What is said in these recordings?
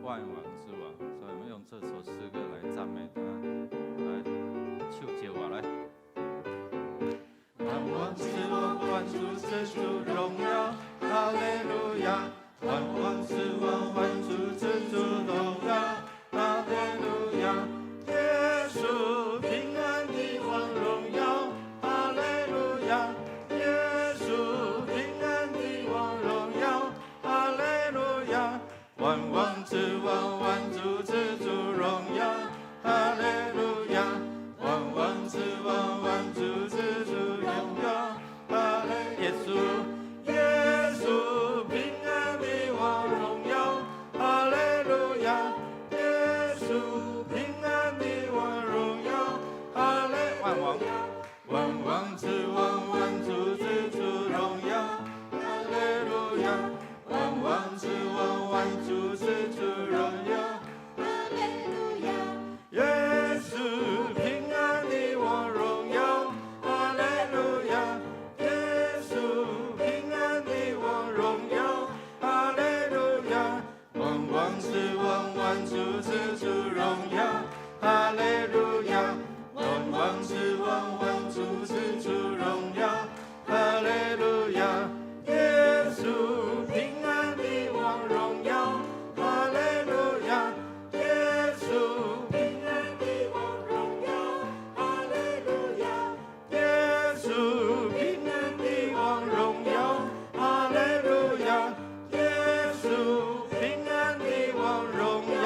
万王之王，所以我们用这首诗歌来赞美他，来求救我来。万王之王，万主之主，荣耀，哈利路亚！万王之王，万主之主，荣耀，哈利路亚！耶稣平安的王，荣耀，哈利路亚！耶稣平安的王，荣耀，哈利路亚！万王之王，万主之主，荣耀，哈利路亚！万王之王，万主之主，荣耀，哈利耶稣，耶稣平安的王，荣耀，哈利路亚！耶稣平安的王，荣耀，哈利万王，万王之王，万主之主，荣耀，哈利路亚！万王之王，万主之主，荣耀，哈利路亚！耶稣平安的王，荣耀，哈利路亚！耶稣平安的王，荣耀，哈利路亚！万王之王，万主之主，荣耀，哈利路亚！万王之王，万主之主，荣耀，哈利路亚！耶稣平安的王，荣耀，哈利路亚！耶稣平安的王，荣耀，哈利路亚！耶稣平安的王，荣耀，哈利路亚！耶稣平安的王，荣耀，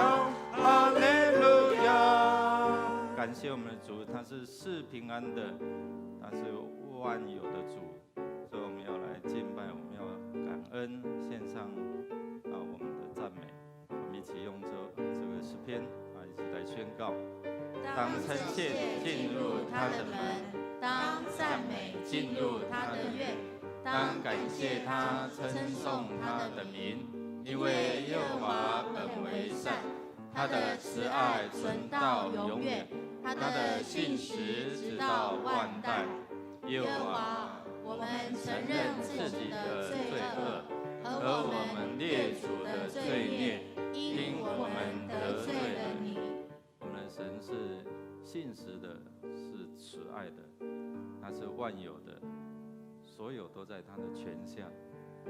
哈利路亚！感谢我们的主，他是平安的，他是万有的主，所以我们要来敬拜，我们要感恩，献上我们的赞美。我们一起用这个诗篇一起来宣告：当称谢进入他的门，当赞美进入他的院，当感谢他，称颂他的名，因为耶和华本为善，他的慈爱存到永远，他的信实直到万代。耶和华，我们承认自己的罪恶和我们列祖的罪孽，因我们得罪了你。我们的神是信实的，是慈爱的，他是万有的，所有都在他的权下，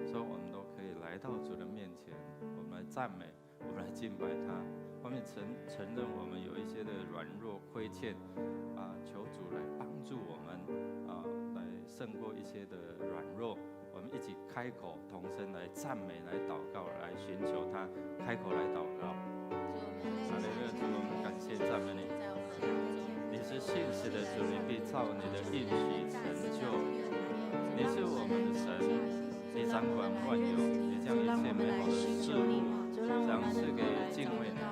所以我们都可以来到主的面前，我们来赞美，我们来敬拜他。我们承认我们有一些的软弱亏欠，求主来帮助我们，来胜过一些的软弱。我们一起开口同声来赞美，来祷告，来寻求他，开口来祷告。哈利路亚！主，我们感谢赞美你，你是信实的主，你必照你的应许成就。你是我们的神，你掌管万有，你将一切美好的事物赏赐给敬畏你的。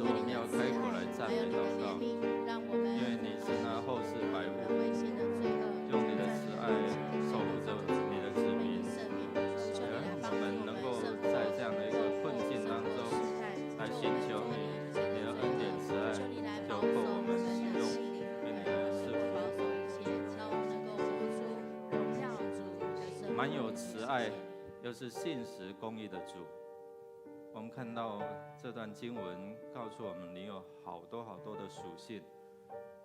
所以我们要开口来赞美祷告，因为你是那后世百物，用你的慈爱守护着你的子民，我们能够在这样的一个困境当中来寻求你，你的恩典慈爱，求够我们使用，给你来赐福。满有慈爱，又是信实公义的主。我们看到这段经文告诉我们，你有好多的属性。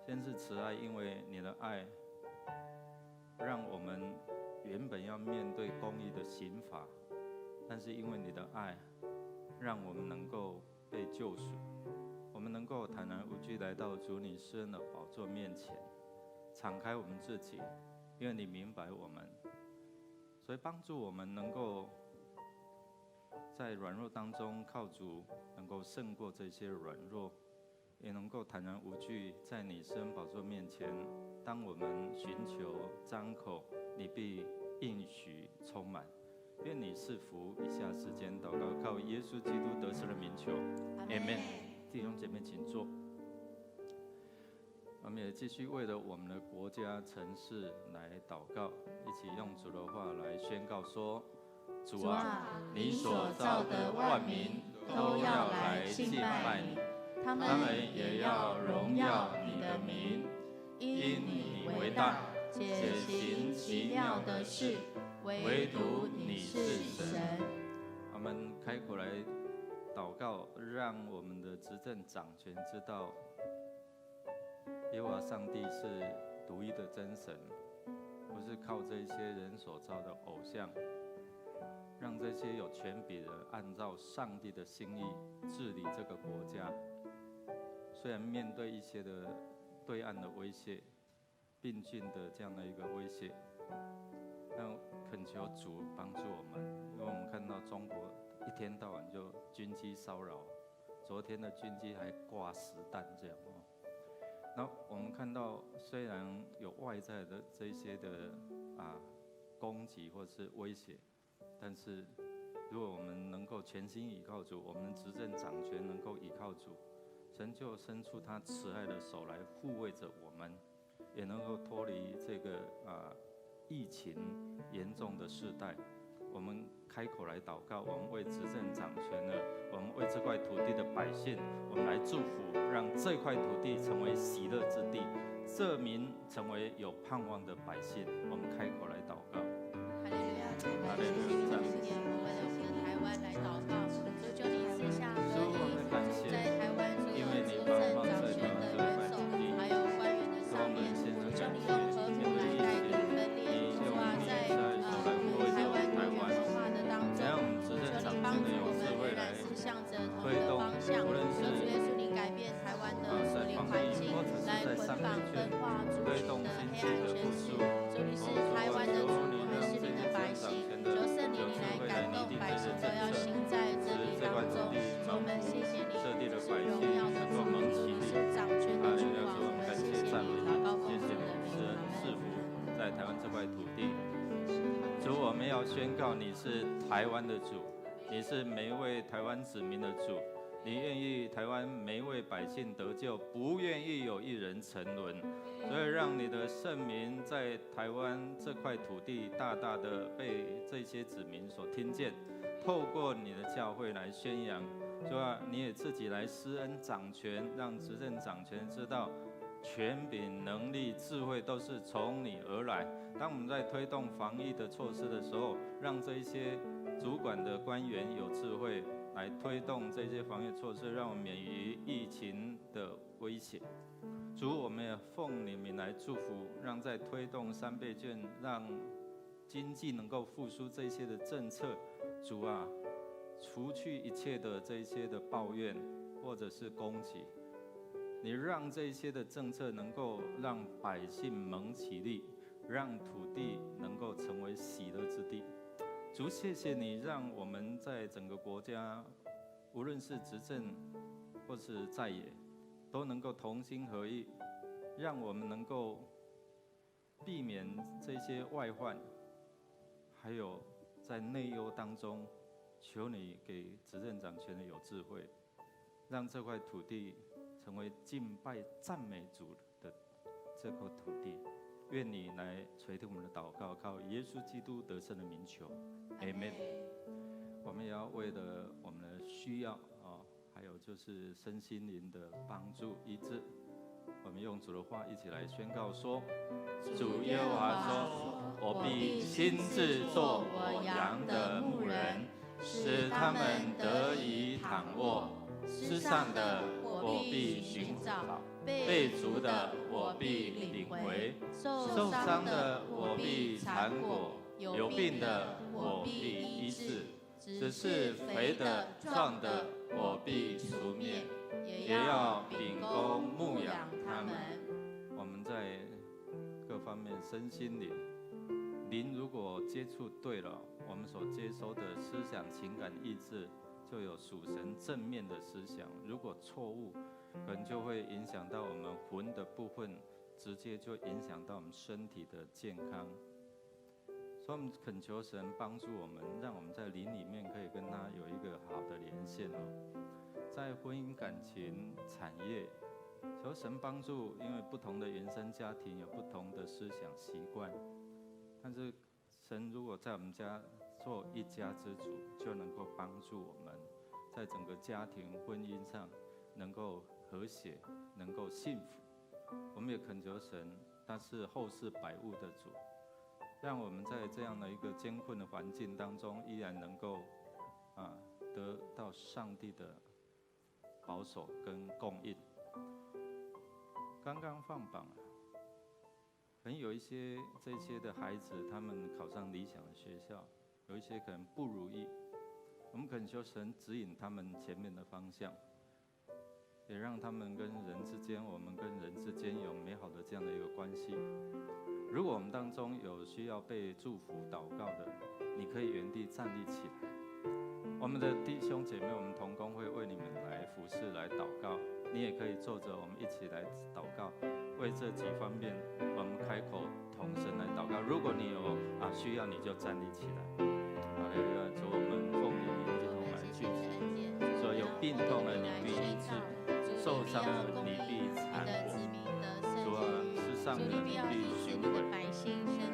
先是慈爱，因为你的爱让我们原本要面对公义的刑罚，但是因为你的爱让我们能够被救赎，我们能够坦然无惧来到主你施恩的宝座面前，敞开我们自己，因为你明白我们，所以帮助我们能够在软弱当中靠主，能够胜过这些软弱，也能够坦然无惧在你施恩宝座面前。当我们寻求张口，你必应许充满。愿你赐福以下时间祷告，靠耶稣基督得胜的名求，阿们。弟兄姐妹，请坐。我们也继续为了我们的国家、城市来祷告，一起用主的话来宣告说：主啊，你所造的万民都要来敬拜你，他们也要荣耀你的名，因你为大，且行奇妙的事，唯独你是神。我们开口来祷告，让我们的执政掌权知道，耶和华上帝是独一的真神，不是靠这些人所造的偶像。让这些有权柄的按照上帝的心意治理这个国家。虽然面对一些的对岸的威胁、病菌的这样的一个威胁，但恳求主帮助我们，因为我们看到中国一天到晚就军机骚扰，昨天的军机还挂实弹这样哦。那我们看到，虽然有外在的这些的攻击或是威胁，但是如果我们能够全心倚靠主，我们执政掌权能够倚靠主，神就伸出他慈爱的手来护卫着我们，也能够脱离这个疫情严重的世代。我们开口来祷告，我们为执政掌权的，我们为这块土地的百姓，我们来祝福，让这块土地成为喜乐之地，这民成为有盼望的百姓。我们开口来祷告。哈利路亚，主，感谢你今天我们为我们的台湾来祷告，主，求你赐下合一，主，在台湾所有执政掌权的元首，还有官员的上面，主，求你用和平来代替分裂，主啊，在台湾多元文化的当中，求你帮助我们仍然是向着同一个方向，求主耶稣你改变台湾的属灵环境，来捆绑分化族群的黑暗权势，主，你是台湾的主，我们是你的百姓，求圣灵你来感动百姓都要行在这里当中，我们谢谢你，这是荣耀的主，你是掌权的主啊，我们谢谢你，祷告奉主的名，赐福在台湾这块土地。主，我们要宣告你是台湾的主，你是每一位台湾子民的主，你愿意台湾每一位百姓得救，不愿意有一人沉沦。所以让你的圣名在台湾这块土地大大的被这些子民所听见，透过你的教会来宣扬。主啊，你也自己来施恩掌权，让执政掌权知道权柄、能力、智慧都是从你而来。当我们在推动防疫的措施的时候，让这一些主管的官员有智慧来推动这些防疫措施，让我们免于疫情的威胁。主，我们也奉你名来祝福，让在推动3倍券，让经济能够复苏这些的政策，主啊，除去一切的这些的抱怨或者是攻击，你让这些的政策能够让百姓蒙其利，让土地能够成为喜乐之地。主，谢谢你，让我们在整个国家，无论是执政或是在野，都能够同心合意，让我们能够避免这些外患，还有在内忧当中，求你给执政掌权的有智慧，让这块土地成为敬拜赞美主的这块土地。愿你来垂听我们的祷告，靠耶稣基督得胜的名求 ，Amen。我们也要为了我们的需要还有就是身心灵的帮助医治，我们用主的话一起来宣告说：主耶和华说，我必亲自做我羊的牧人，使他们得以躺卧。世上的我必寻找，被逐的我必领回，受伤的我必缠裹，有病的我必医治。只是肥的壮的我必除灭，也要秉公牧养他们。我们在各方面身心灵如果接触对了，我们所接收的思想、情感、意志就有属神正面的思想。如果错误，可能就会影响到我们魂的部分，直接就影响到我们身体的健康。所以我们恳求神帮助我们，让我们在灵里面可以跟他有一个好的连线在婚姻感情产业，求神帮助，因为不同的原生家庭有不同的思想习惯，但是神如果在我们家做一家之主，就能够帮助我们在整个家庭婚姻上能够和谐，能够幸福。我们也恳求神，他是后世百物的主，让我们在这样的一个艰困的环境当中，依然能够得到要上帝的保守跟供应。刚刚放榜可能有一些这些的孩子，他们考上理想的学校，有一些可能不如意，我们恳求神指引他们前面的方向，也让他们跟人之间，我们跟人之间有美好的这样的一个关系。如果我们当中有需要被祝福祷告的，你可以原地站立起来。我们的弟兄姐妹，我们同工会为你们来服侍、来祷告。你也可以坐着，我们一起来祷告，为这几方面，我们开口同声来祷告。如果你有需要，你就站立起来。哈利路亚！主，我们奉你名一同来聚集。说有病痛的你必医治，受伤的你必缠裹。主啊，世上的你必寻回。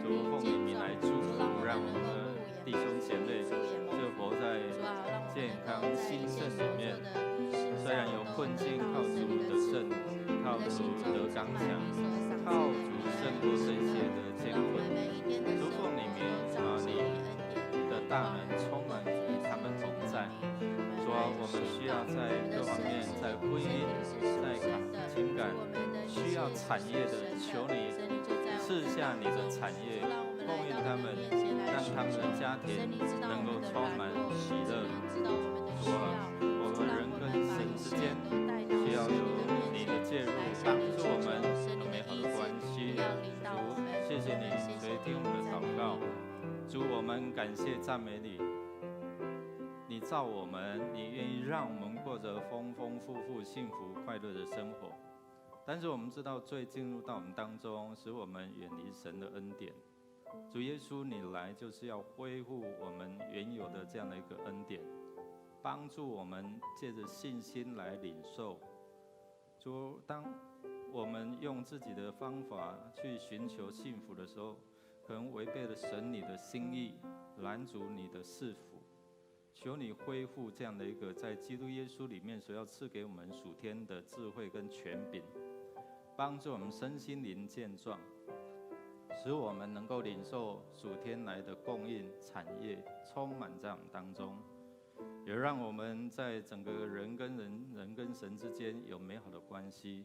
主，奉你名来祝福，让我们的弟兄姐妹就活在健康兴盛里面。虽然有困境，靠主得胜，靠主得刚强，靠主胜过这些的艰困。主，奉你名你的大能充满与他们同在。主啊，我们需要在各方面，在婚姻，在情感，需要产业的，求你赐下你的产业，供应他们，让他们的家庭能够充满喜乐。主啊，我们人跟神之间需要有你的介入，帮助我们有美好的关系。主，谢谢你垂听我们的祷告。主，我们感谢赞美你。你造我们，你愿意让我们过着丰丰富富、幸福快乐的生活。但是我们知道罪进入到我们当中，使我们远离神的恩典。主耶稣，你来就是要恢复我们原有的这样的一个恩典，帮助我们借着信心来领受。主，当我们用自己的方法去寻求幸福的时候，可能违背了神你的心意，拦阻你的赐福。求你恢复这样的一个在基督耶稣里面所要赐给我们属天的智慧跟权柄，帮助我们身心灵健壮，使我们能够领受属天来的供应产业，充满在我们当中，也让我们在整个人跟神之间有美好的关系，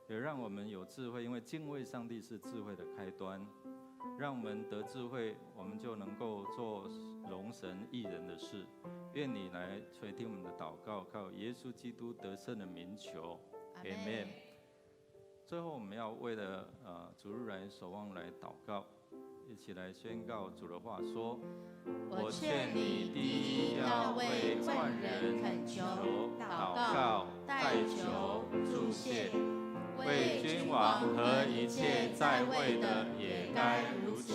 也让我们有智慧，因为敬畏上帝是智慧的开端。让我们得智慧，我们就能够做荣神益人的事。愿你来垂听我们的祷告，靠耶稣基督得胜的名求 ，Amen。最后，我们要为了主日来守望来祷告，一起来宣告主的话说：我劝你第一要为万人恳求、祷告、代求、祝谢。为君王和一切在位的也该如此，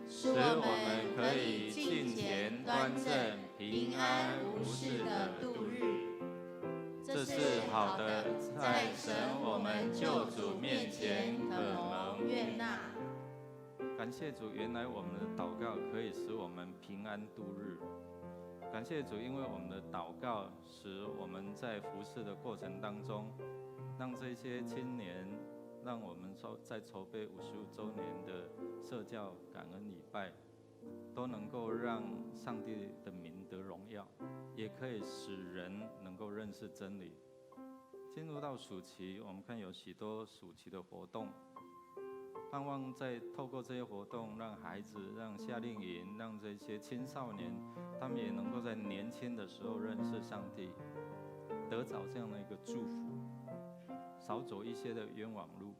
使我们可以敬虔端正、平安无事的度日。这是好的，在神我们救主面前可蒙悦纳。感谢主，原来我们的祷告可以使我们平安度日。感谢主，因为我们的祷告使我们在服事的过程当中，让这些青年，让我们在筹备55周年的社教感恩礼拜，都能够让上帝的名得荣耀，也可以使人能够认识真理。进入到暑期，我们看有许多暑期的活动，盼望在透过这些活动，让孩子、让夏令营、让这些青少年，他们也能够在年轻的时候认识上帝，得着这样的一个祝福。少走一些的冤枉路，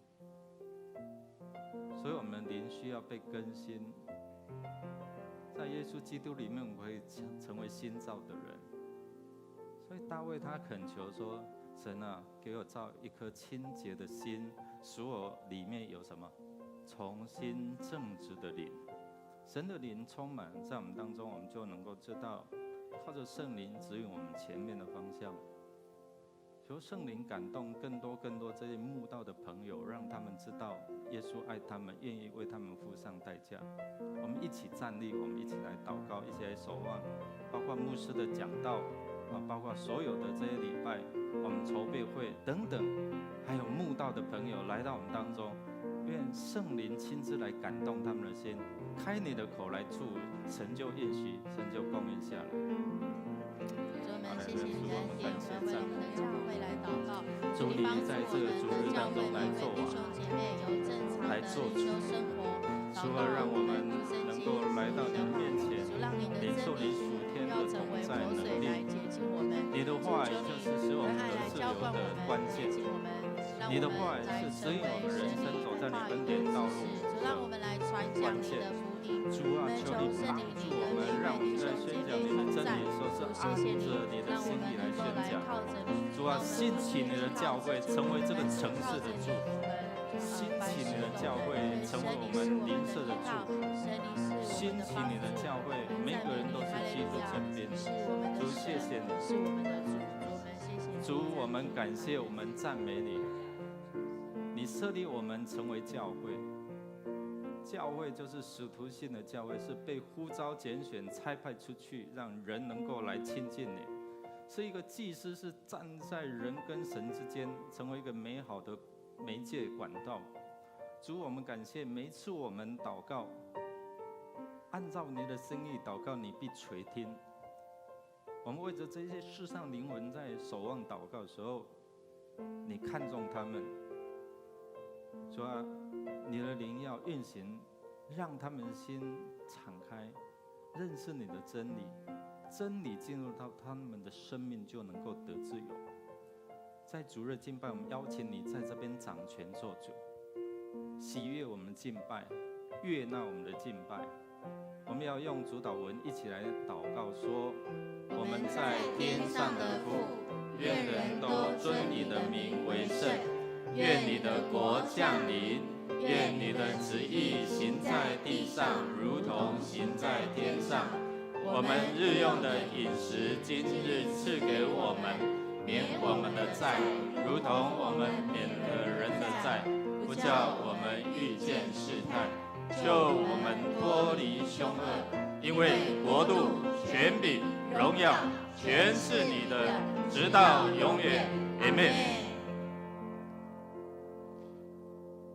所以我们灵需要被更新。在耶稣基督里面，我们可以成为新造的人。所以大卫他恳求说：“神啊，给我造一颗清洁的心，使我里面有什么重新正直的灵。”神的灵充满在我们当中，我们就能够知道，靠着圣灵指引我们前面的方向。求圣灵感动更多这些慕道的朋友，让他们知道耶稣爱他们，愿意为他们付上代价。我们一起站立，我们一起来祷告，一起来守望，包括牧师的讲道包括所有的这些礼拜，我们筹备会等等，还有慕道的朋友来到我们当中，愿圣灵亲自来感动他们的心，开你的口来祝成就应许，成就供应下来。主，我们谢们感谢为赞我们的教会来祷告，主，你在这个主日当中来做弟兄姐妹有正常的灵修生活，主啊，让我们能够来到你面前，领受你属天的同在能力。你的话语就是使我们得自由的关键。你的话语是指引我们人生走在你恩典道路的关键。主啊，求你帮助我们，让我们在宣讲你的真理的时候是按着你的心意来宣讲。主啊，兴起你的教会，成为这个城市的祝福；兴起你的教会，成为我们邻舍的祝福；兴起你的教会，每个人都是基督身边。主，谢谢你。主，我们感谢，我们赞美你。你设立我们成为教会。教会就是使徒性的教会，是被呼召拣选差派出去，让人能够来亲近你，是一个祭司，是站在人跟神之间，成为一个美好的媒介管道。主，我们感谢，每一次我们祷告，按照你的心意祷告，你必垂听。我们为着这些世上灵魂在守望祷告的时候，你看重他们。主啊，你的灵要运行，让他们的心敞开，认识你的真理，真理进入到他们的生命，就能够得自由。在主日敬拜，我们邀请你在这边掌权做主，喜悦我们敬拜，悦纳我们的敬拜。我们要用主祷文一起来祷告说：我们在天上的父，愿人都尊你的名为圣。愿你的国降临，愿你的旨意行在地上，如同行在天上。我们日用的饮食，今日赐给我们，免我们的债，如同我们免了人的债，不叫我们遇见试探，救我们脱离凶恶。因为国度、权柄、荣耀，全是你的，直到永远。Amen。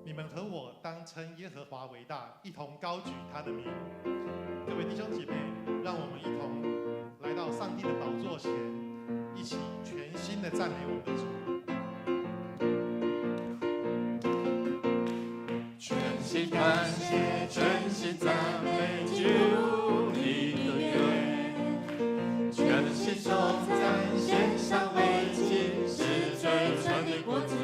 你们和我当称耶和华为大，一同高举他的名。各位弟兄姐妹，让我们一同来到上帝的宝座前，一起全心的赞美我们的主。全心感谢，全心赞美主你的约，全心颂赞献上为祭，是最纯的果子。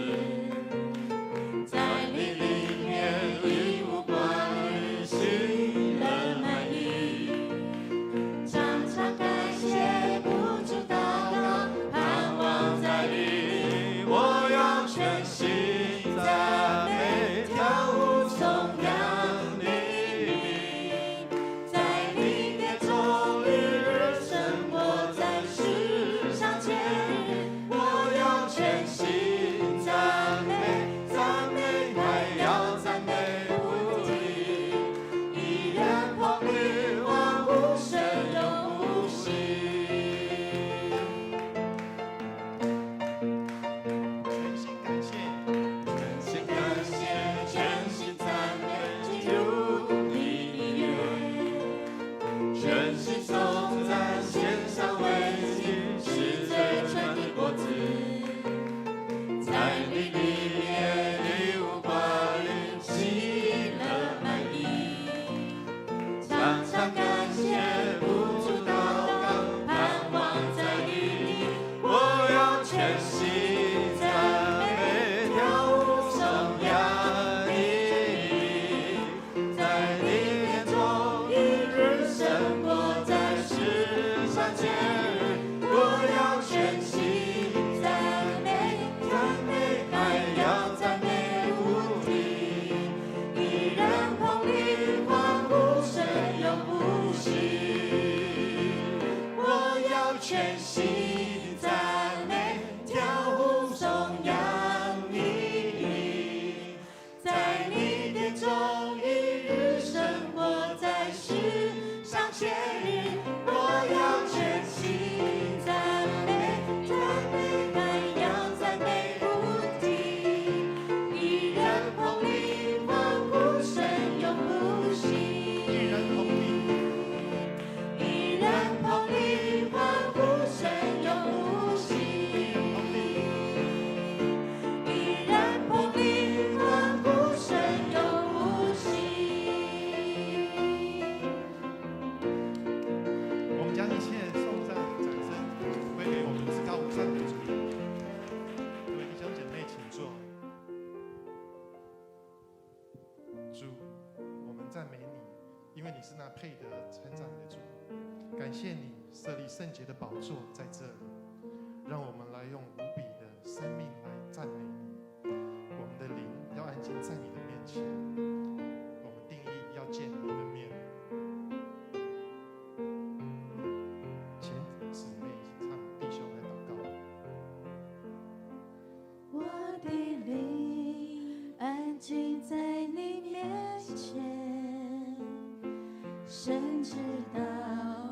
一人同力欢呼声永不谢你设立圣洁的宝座在这里，让我们来用无比的生命来赞美你。我们的灵要安静在你的面前，我们定义要见你的面。前姊妹唱弟兄来祷告。我的灵安静在你面前，神知道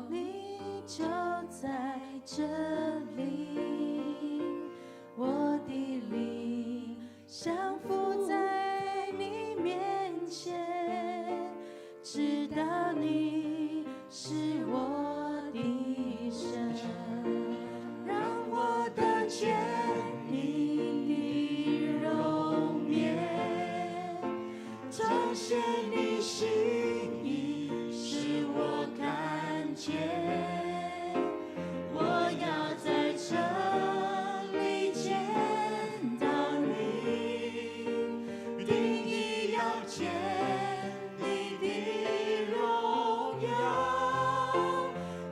你就在这里。我的灵降服在你面前，知道你是我的神，让我得见你的容颜，彰显你心意，使我看见。我要在这里见到你，定义要见你的荣耀，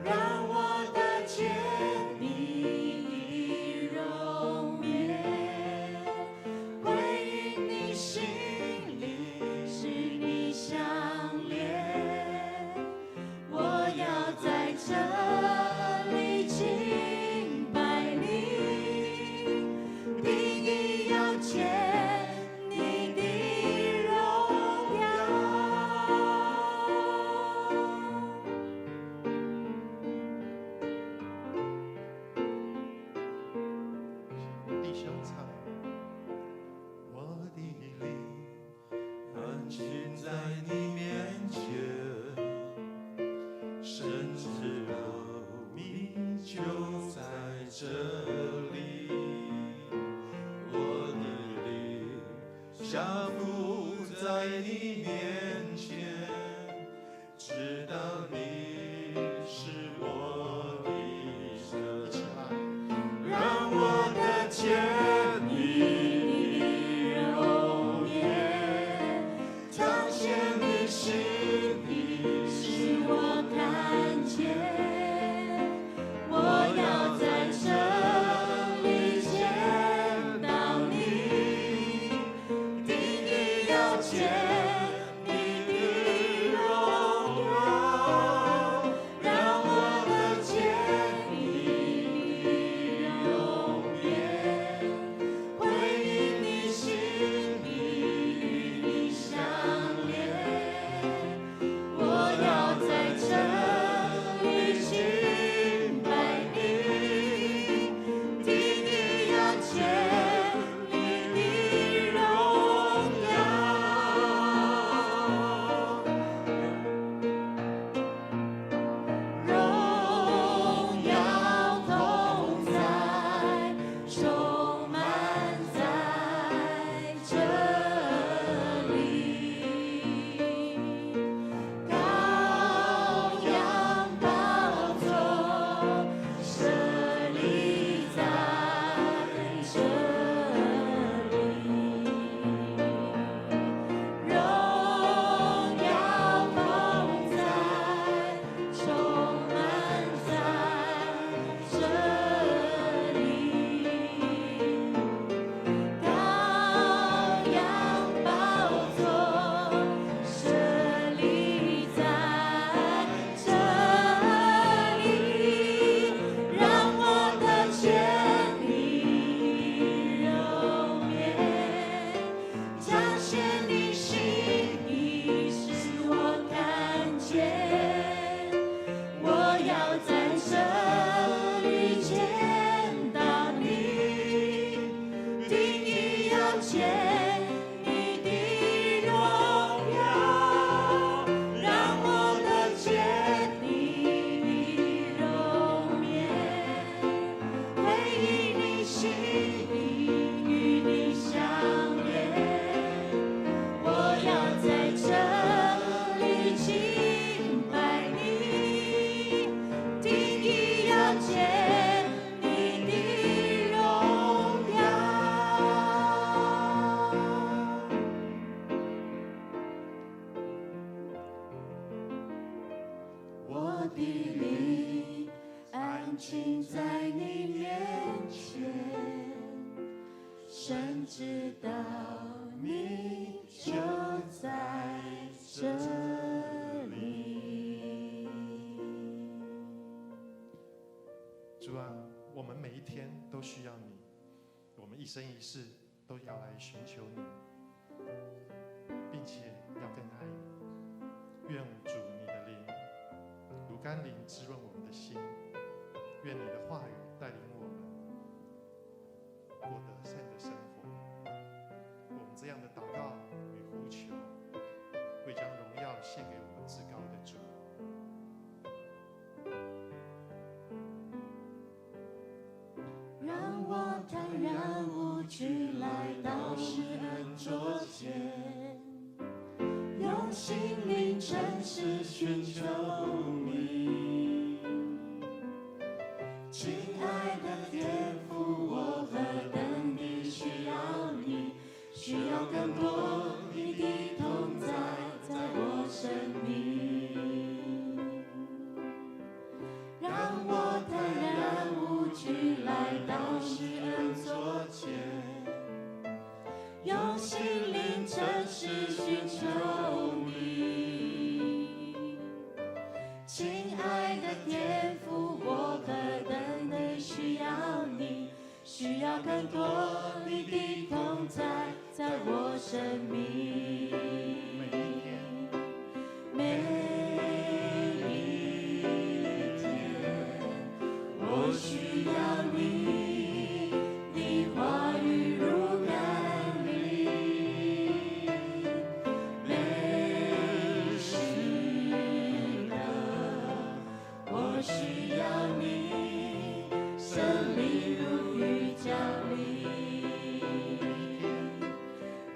让我得见你的容颜，回应你心里，使你相连。我要在这里敬拜你，定义要见你的荣耀。弟兄唱，我的灵安静在你面前，神知道你就在这里。我的灵降服在你面前，知道你是我的神。一起来。让我得见你的容颜，彰显你心意，使我看见。我要在这里见到你，定义要见你心在你面前，神知道你就在这里。主啊，我们每一天都需要你，我们一生一世都要来寻求你，并且要更爱你。愿主你的灵如甘霖滋润我们的心，愿你的话语带领我们过得善的生活。我们这样的祷告与呼求，会将荣耀献给我们至高的主。让我坦然无惧来到施恩桌前，用心灵诚实寻求你。亲爱的天父，我何等地需要你，需要更多你的同在，在我生命。让我坦然无惧来到施恩座前，用心灵诚实寻求你。亲爱的天父，我何等地需要你，需要更多你的同在，在我生命。每一天，我需要你，你话语如甘霖。每时刻，我需要你，生命如雨降临。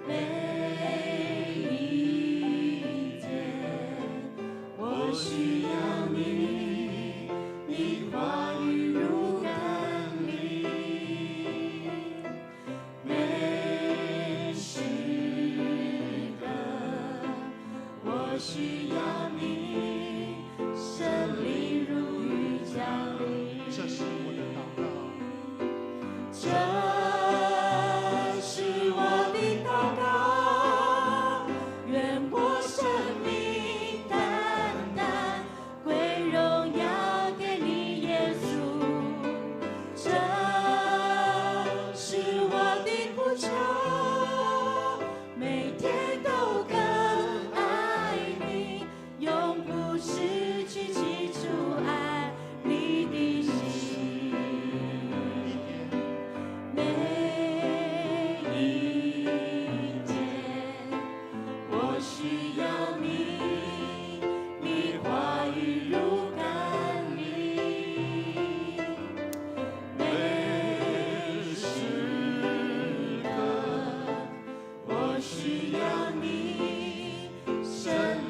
每一天，我需要你，你话语如甘霖。每时刻，我需要你，生命如雨降临。这是我的祷告。这是我的祷告，愿我生命单单归荣耀给你，耶稣。这是我的呼求，每天都更爱你，永不失去记住爱你的心。每一天，我需要你，你话语如甘霖。每时刻，我需要你，生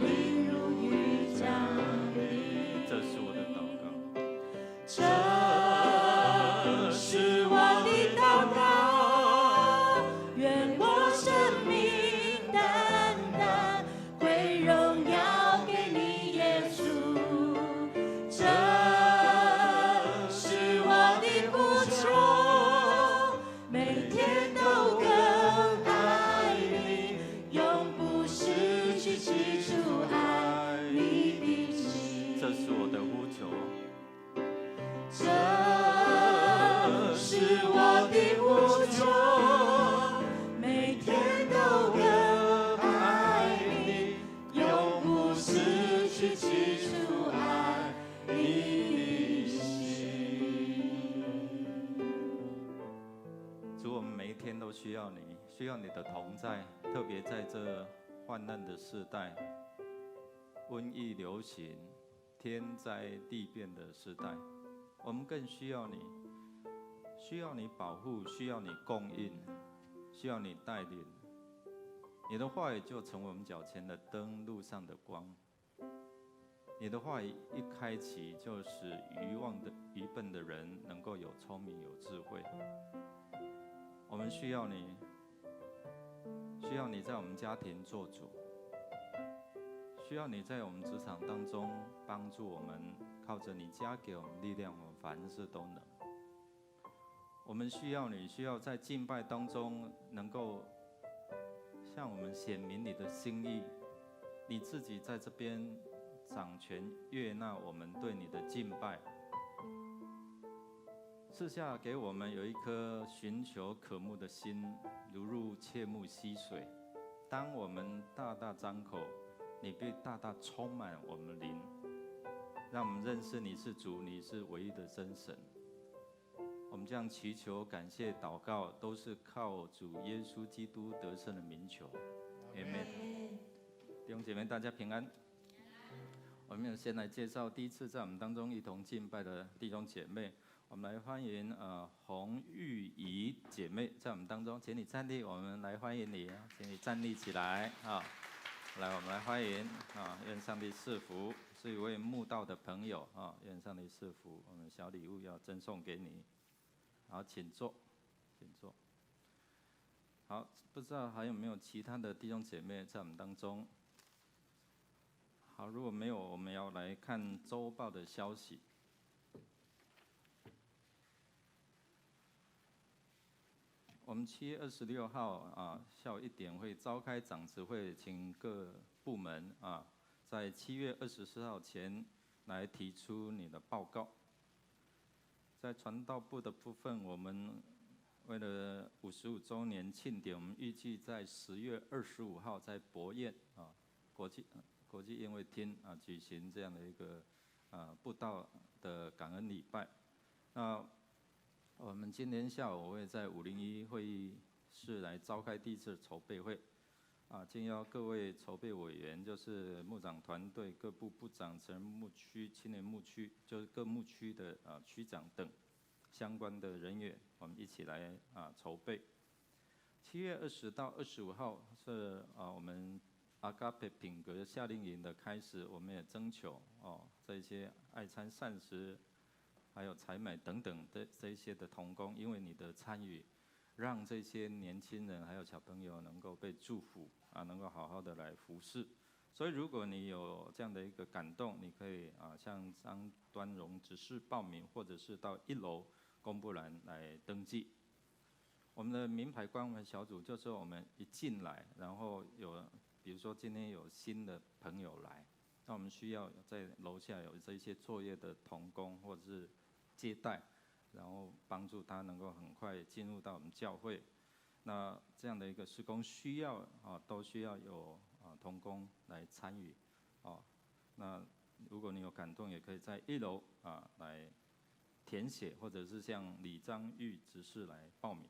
命如雨降临。这是我的祷告。这是我的祷告，愿我生命单单归荣耀给你，耶稣。这是我的呼求，每天都更爱你，永不失去记住爱你的心。这是我的呼求。这是我的呼求，每天都更爱你，永不失去记住爱你的心。主，我们每一天都需要你，需要你的同在，特别在这患难的世代，瘟疫流行、天灾地变的时代，我们更需要你，需要你保护，需要你供应，需要你带领。你的话语就成为我们脚前的灯，路上的光。你的话语一开启，就使愚笨的人能够有聪明、有智慧。我们需要你，需要你在我们家庭做主，需要你在我们职场当中帮助我们，靠着你加给我们力量，我们凡事都能。我们需要你，需要在敬拜当中能够向我们显明你的心意，你自己在这边掌权悦纳我们对你的敬拜，赐下给我们有一颗寻求渴慕的心，如入切慕溪水。当我们大大张口，你必大大充满我们的灵，让我们认识你是主，你是唯一的真神。我们这样祈求、感谢、祷告，都是靠主耶稣基督得胜的名求。Amen。弟兄姐妹，大家平安。我们先来介绍第一次在我们当中一同敬拜的弟兄姐妹。我们来欢迎洪玉仪姐妹在我们当中，请你站立，我们来欢迎你，请你站立起来啊！来，我们来欢迎啊！愿上帝赐福，是一位慕道的朋友啊！愿上帝赐福，我们小礼物要赠送给你。好，请坐，请坐。好，不知道还有没有其他的弟兄姐妹在我们当中？好，如果没有，我们要来看周报的消息。我们7月26号下午1点会召开长执会，请各部门在7月24号前来提出你的报告。在传道部的部分，我们为了55周年庆典，我们预计在10月25号在博宴国际宴会厅举行这样的一个布道的感恩礼拜。那我们今天下午会在501会议室来召开第一次筹备会，敬邀各位筹备委员，就是牧长团队、各部部长、成人牧区、青年牧区，就是各牧区的区长等相关的人员，我们一起来筹备。7月20到25号是我们阿嘎佩品格夏令营的开始，我们也征求这些爱餐膳食，还有采买等等的这一些的同工，因为你的参与，让这些年轻人还有小朋友能够被祝福能够好好的来服侍。所以如果你有这样的一个感动，你可以向张端荣执事报名，或者是到1楼公布栏来登记。我们的名牌关怀小组就是我们一进来，然后比如说今天有新的朋友来，那我们需要在楼下有这些作业的同工或者是接待，然后帮助他能够很快进入到我们教会。那这样的一个事工需要都需要有同工来参与那如果你有感动，也可以在1楼来填写，或者是向李章玉执事来报名。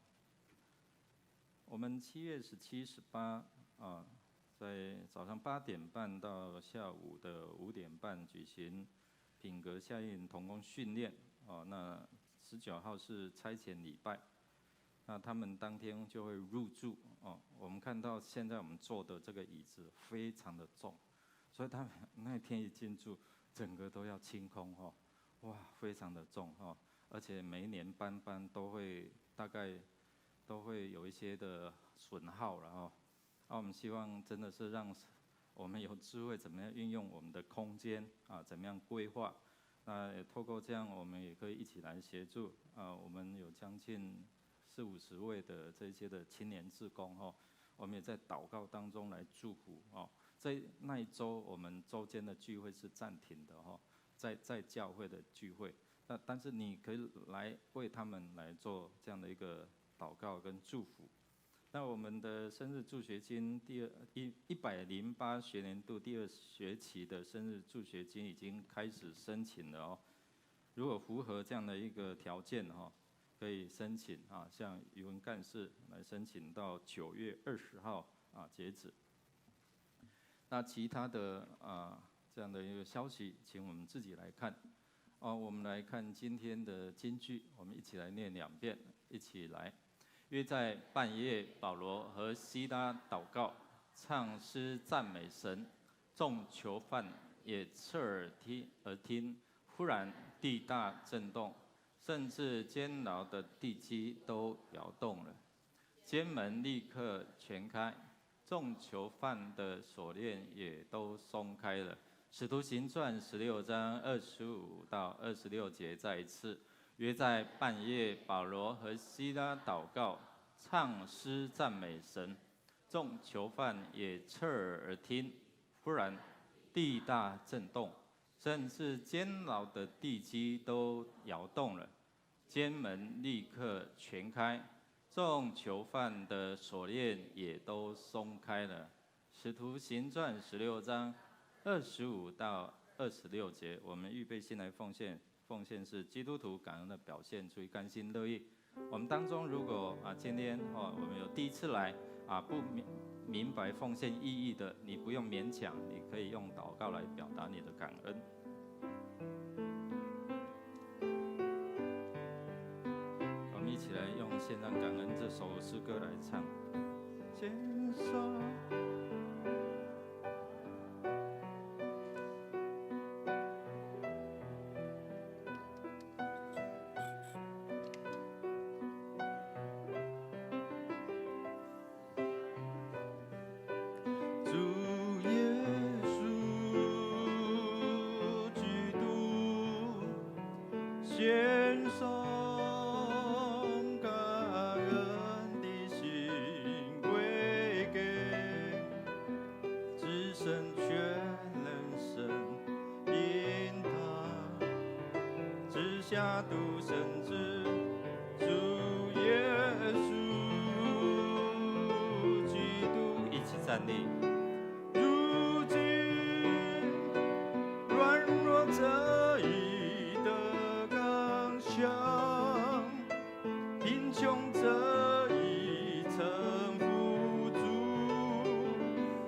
我们7月17、18在早上8点半到下午的5点半举行品格夏令营同工训练那19号是差遣礼拜，那他们当天就会入住我们看到现在我们坐的这个椅子非常的重，所以他们那天一进驻，整个都要清空哇，非常的重而且每一年班都会大概都会有一些的损耗，然后我们希望真的是让我们有智慧，怎么样运用我们的空间怎么样规划。那也透过这样，我们也可以一起来协助我们有将近40-50位的这些的青年志工我们也在祷告当中来祝福那一周我们周间的聚会是暂停的在教会的聚会，但是你可以来为他们来做这样的一个祷告跟祝福。那我们的生日助学金108学年度第2学期的生日助学金已经开始申请了如果符合这样的一个条件可以申请向语文干事来申请到9月20号截止。那其他的这样的一个消息，请我们自己来看我们来看今天的金句，我们一起来念2遍，一起来。约在半夜，保罗和西拉祷告，唱诗赞美神，众囚犯也侧耳听。忽然地大震动，甚至监牢的地基都摇动了，监门立刻全开，众囚犯的锁链也都松开了。使徒行传16章25到26节再一次，约在半夜，保罗和希拉祷告，唱诗赞美神，众囚犯也侧耳而听。忽然地大震动，甚至监牢的地基都摇动了，监门立刻全开，众囚犯的锁链也都松开了。使徒行传16章25到26节，我们预备心来奉献。奉献是基督徒感恩的表现，出于甘心乐意。我们当中如果今天我们有第一次来不明白奉献意义的，你不用勉强，你可以用祷告来表达你的感恩。我们一起来用献上感恩这首诗歌来唱。牵手。献上感恩的心归给至神全能神，因他赐下独生子主耶稣基督，一起站立。如今软弱者已得刚强，贫穷者已成富足，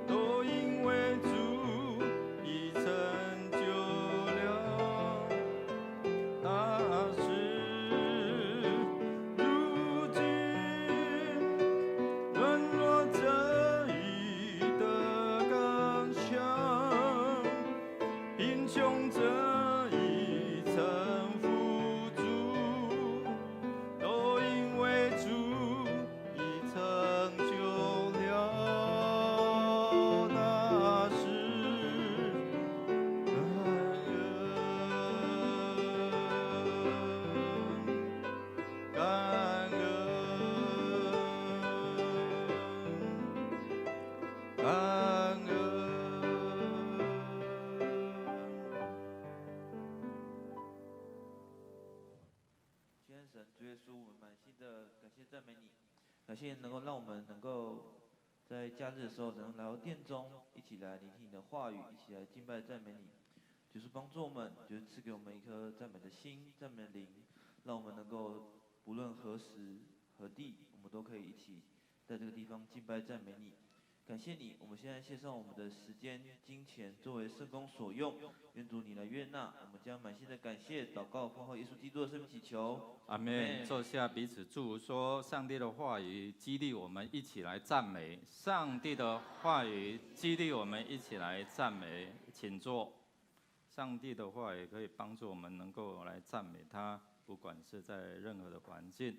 都因为主已成就了大事。如今软弱者已得刚强，贫穷者已成富足，都因为主已成就了大事。感恩。亲爱的神，主耶稣，我们满心的感谢赞美你，感谢能够让我们能够在假日的时候能来到殿中，一起来聆听你的话语，一起来敬拜赞美你。就是帮助我们，就是赐给我们一颗赞美的心、赞美的灵，让我们能够不论何时何地，我们都可以一起在这个地方敬拜赞美你。感谢你，我们现在献上我们的时间、金钱作为圣工所用，愿主你来悦纳。我们将满心的感谢、祷告，奉靠耶稣基督的圣名祈求。阿们。坐下，彼此祝福说：上帝的话语激励我们一起来赞美。上帝的话语激励我们一起来赞美，请坐。上帝的话语可以帮助我们能够来赞美他，不管是在任何的环境。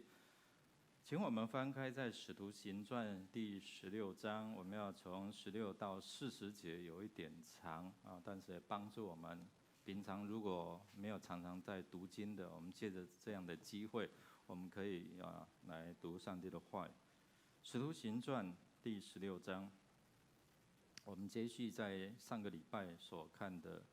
请我们翻开在《使徒行传》第16章，我们要从16到40节，有一点长但是也帮助我们。平常如果没有常常在读经的，我们借着这样的机会，我们可以来读上帝的话语。《使徒行传》第16章，我们接续在上个礼拜所看的。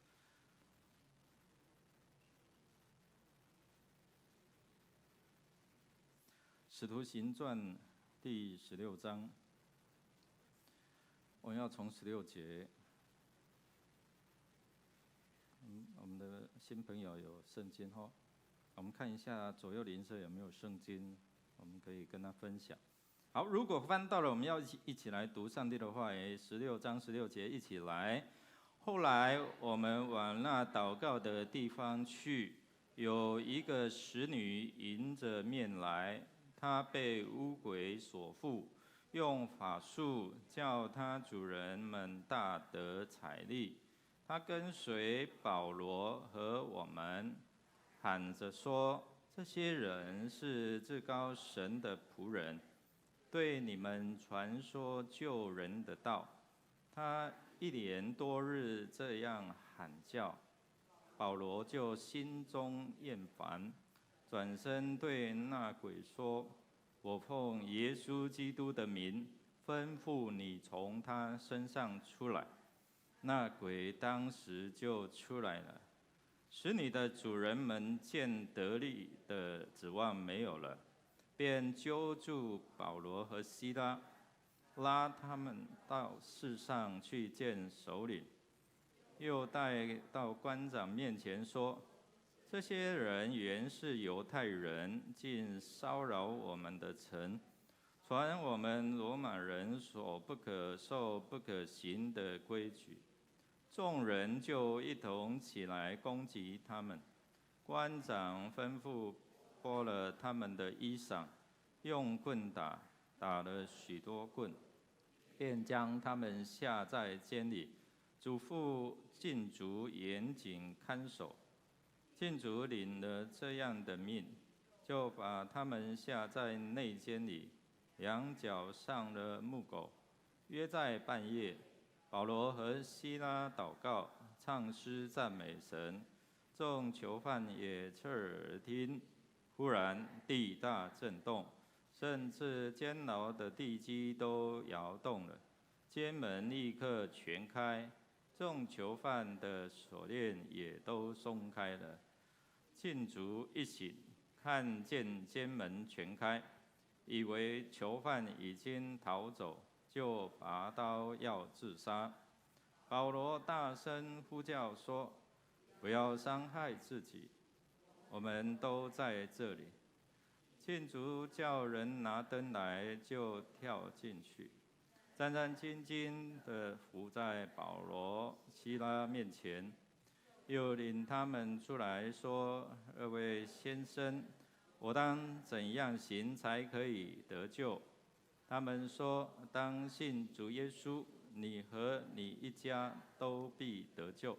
使徒行传第16章，我们要从16节。我们的新朋友有圣经我们看一下左右邻舍有没有圣经，我们可以跟他分享。好，如果翻到了，我们要一起来读上帝的话语。16章16节，一起来。后来我们往那祷告的地方去，有一个使女迎着面来。他被污鬼所附，用法术叫他主人们大得财力。他跟随保罗和我们，喊着说：这些人是至高神的仆人，对你们传说救人的道。他一连多日这样喊叫，保罗就心中厌烦，转身对那鬼说：“我奉耶稣基督的名，吩咐你从他身上出来。”那鬼当时就出来了，使你的主人们见得力的指望没有了，便揪住保罗和希拉，拉他们到市上去见首领，又带到官长面前说：“这些人原是犹太人，竟骚扰我们的城，传我们罗马人所不可受、不可行的规矩。”众人就一同起来攻击他们。官长吩咐剥了他们的衣裳，用棍打，打了许多棍，便将他们下在监里，嘱咐禁足严谨看守。禁足领了这样的命，就把他们下在内监里，羊角上了木狗。约在半夜，保罗和希拉祷告，唱诗赞美神，众囚犯也侧耳听。忽然地大震动，甚至监牢的地基都摇动了，监门立刻全开，众囚犯的锁链也都松开了。禁足一醒，看见监门全开，以为囚犯已经逃走，就拔刀要自杀。保罗大声呼叫说：“不要伤害自己，我们都在这里。”禁足叫人拿灯来，就跳进去，战战兢兢地伏在保罗、希拉面前，又领他们出来说：“二位先生，我当怎样行才可以得救？”他们说：“当信主耶稣，你和你一家都必得救。”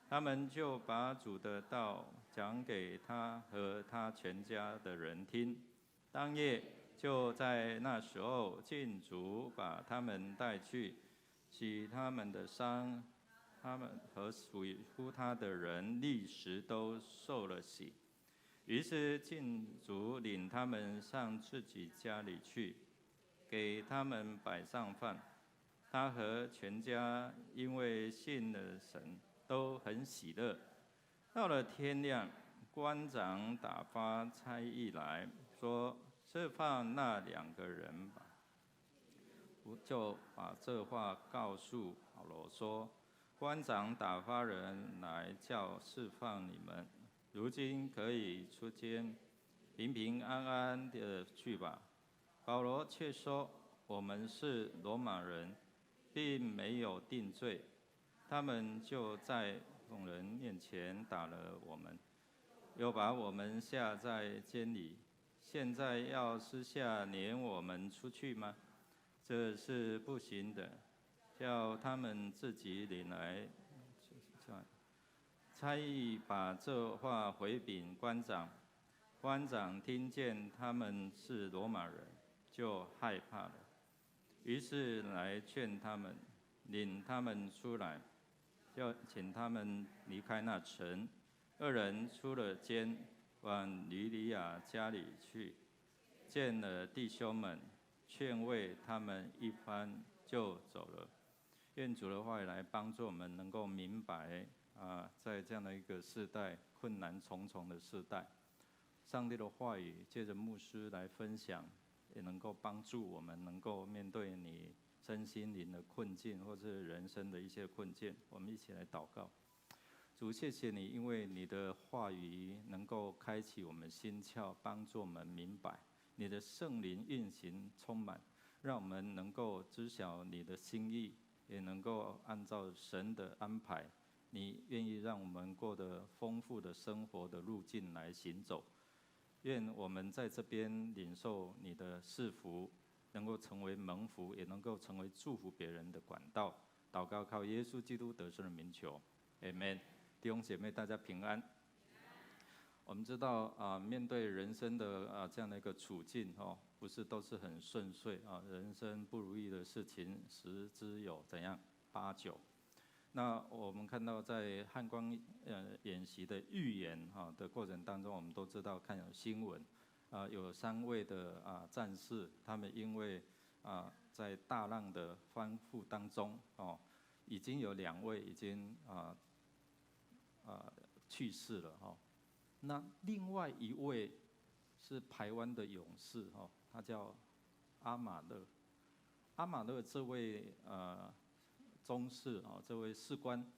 他们就把主的道讲给他和他全家的人听。当夜就在那时候，禁足把他们带去，洗他们的伤，他们和属乎他的人立时都受了洗。于是禁足领他们上自己家里去，给他们摆上饭。他和全家因为信了神，都很喜乐。到了天亮，官长打发差役来说：“释放那2个人吧。”就把这话告诉保罗说：“官长打发人来叫释放你们，如今可以出监，平平安安的去吧。”保罗却说：“我们是罗马人，并没有定罪。”他们就在众人面前打了我们，又把我们下在监里。现在要私下撵我们出去吗？这是不行的，叫他们自己领来。差役把这话回禀官长，官长听见他们是罗马人，就害怕了，于是来劝他们，领他们出来，就请他们离开那城。2人出了监，往吕底亚家里去，见了弟兄们，劝慰他们一番，就走了。愿主的话语来帮助我们，能够明白在这样的一个世代，困难重重的世代，上帝的话语借着牧师来分享，也能够帮助我们能够面对你身心灵的困境，或是人生的一些困境。我们一起来祷告。主，谢谢你，因为你的话语能够开启我们心窍，帮助我们明白你的圣灵运行充满，让我们能够知晓你的心意，也能够按照神的安排，你愿意让我们过得丰富的生活的路径来行走。愿我们在这边领受你的赐福，能够成为蒙福，也能够成为祝福别人的管道。祷告靠耶稣基督得胜的名求 ，Amen。弟兄姐妹，大家平安。我们知道面对人生的这样的一个处境不是都是很顺遂人生不如意的事情十之有怎样8、9。那我们看到在汉光演习的预演的过程当中，我们都知道看有新闻有3位的战士，他们因为在大浪的翻覆当中已经有2位已经去世了那另外1位是台湾的勇士他叫阿马勒。阿马勒这位中士这位士官，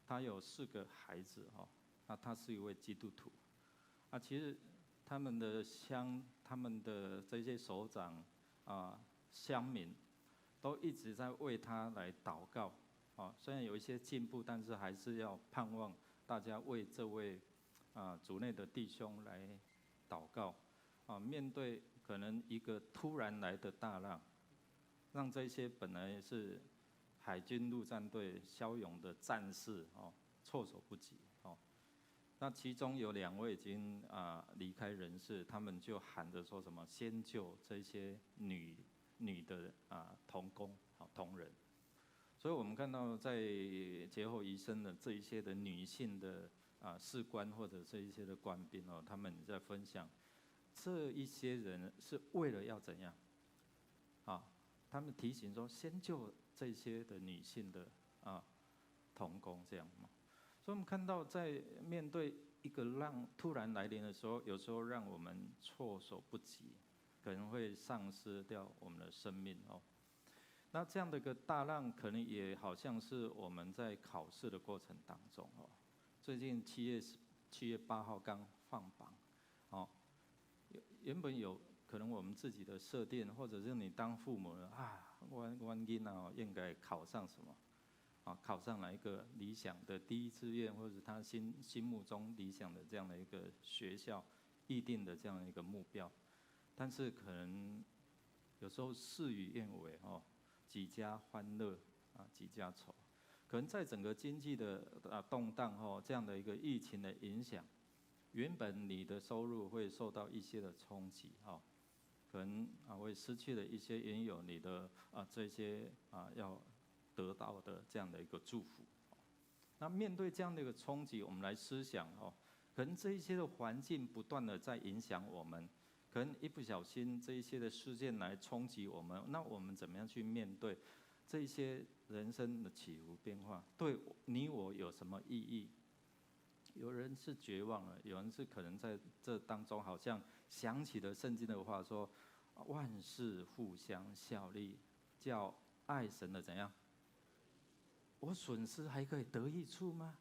他有4个孩子那他是一位基督徒其实他们的这些首长乡民都一直在为他来祷告虽然有一些进步，但是还是要盼望大家为这位主内的弟兄来祷告面对可能一个突然来的大浪，让这些本来是海军陆战队骁勇的战士措手不及那其中有2位已经离开人世，他们就喊着说什么先救这些女的同工同仁。所以我们看到在劫后余生的这一些的女性的士官或者这一些的官兵他们在分享这一些人是为了要怎样他们提醒说先救这些的女性的同工这样所以我们看到在面对一个浪突然来临的时候，有时候让我们措手不及，可能会丧失掉我们的生命那这样的一个大浪，可能也好像是我们在考试的过程当中最近7月8号刚放榜原本有可能我们自己的设定，或者是你当父母的我囡仔应该考上什么考上哪一个理想的第1志愿，或者他心目中理想的这样的一个学校，预定的这样的一个目标，但是可能有时候事与愿违几家欢乐几家愁，可能在整个经济的动荡这样的一个疫情的影响，原本你的收入会受到一些的冲击可能会失去了一些原有你的这些要得到的这样的一个祝福那面对这样的一个冲击，我们来思想可能这一些的环境不断的在影响我们，可能一不小心这一些的事件来冲击我们，那我们怎么样去面对这一些人生的起伏变化，对你我有什么意义？有人是绝望了，有人是可能在这当中好像想起了圣经的话说万事互相效力，叫爱神的怎样？我损失还可以得益处吗？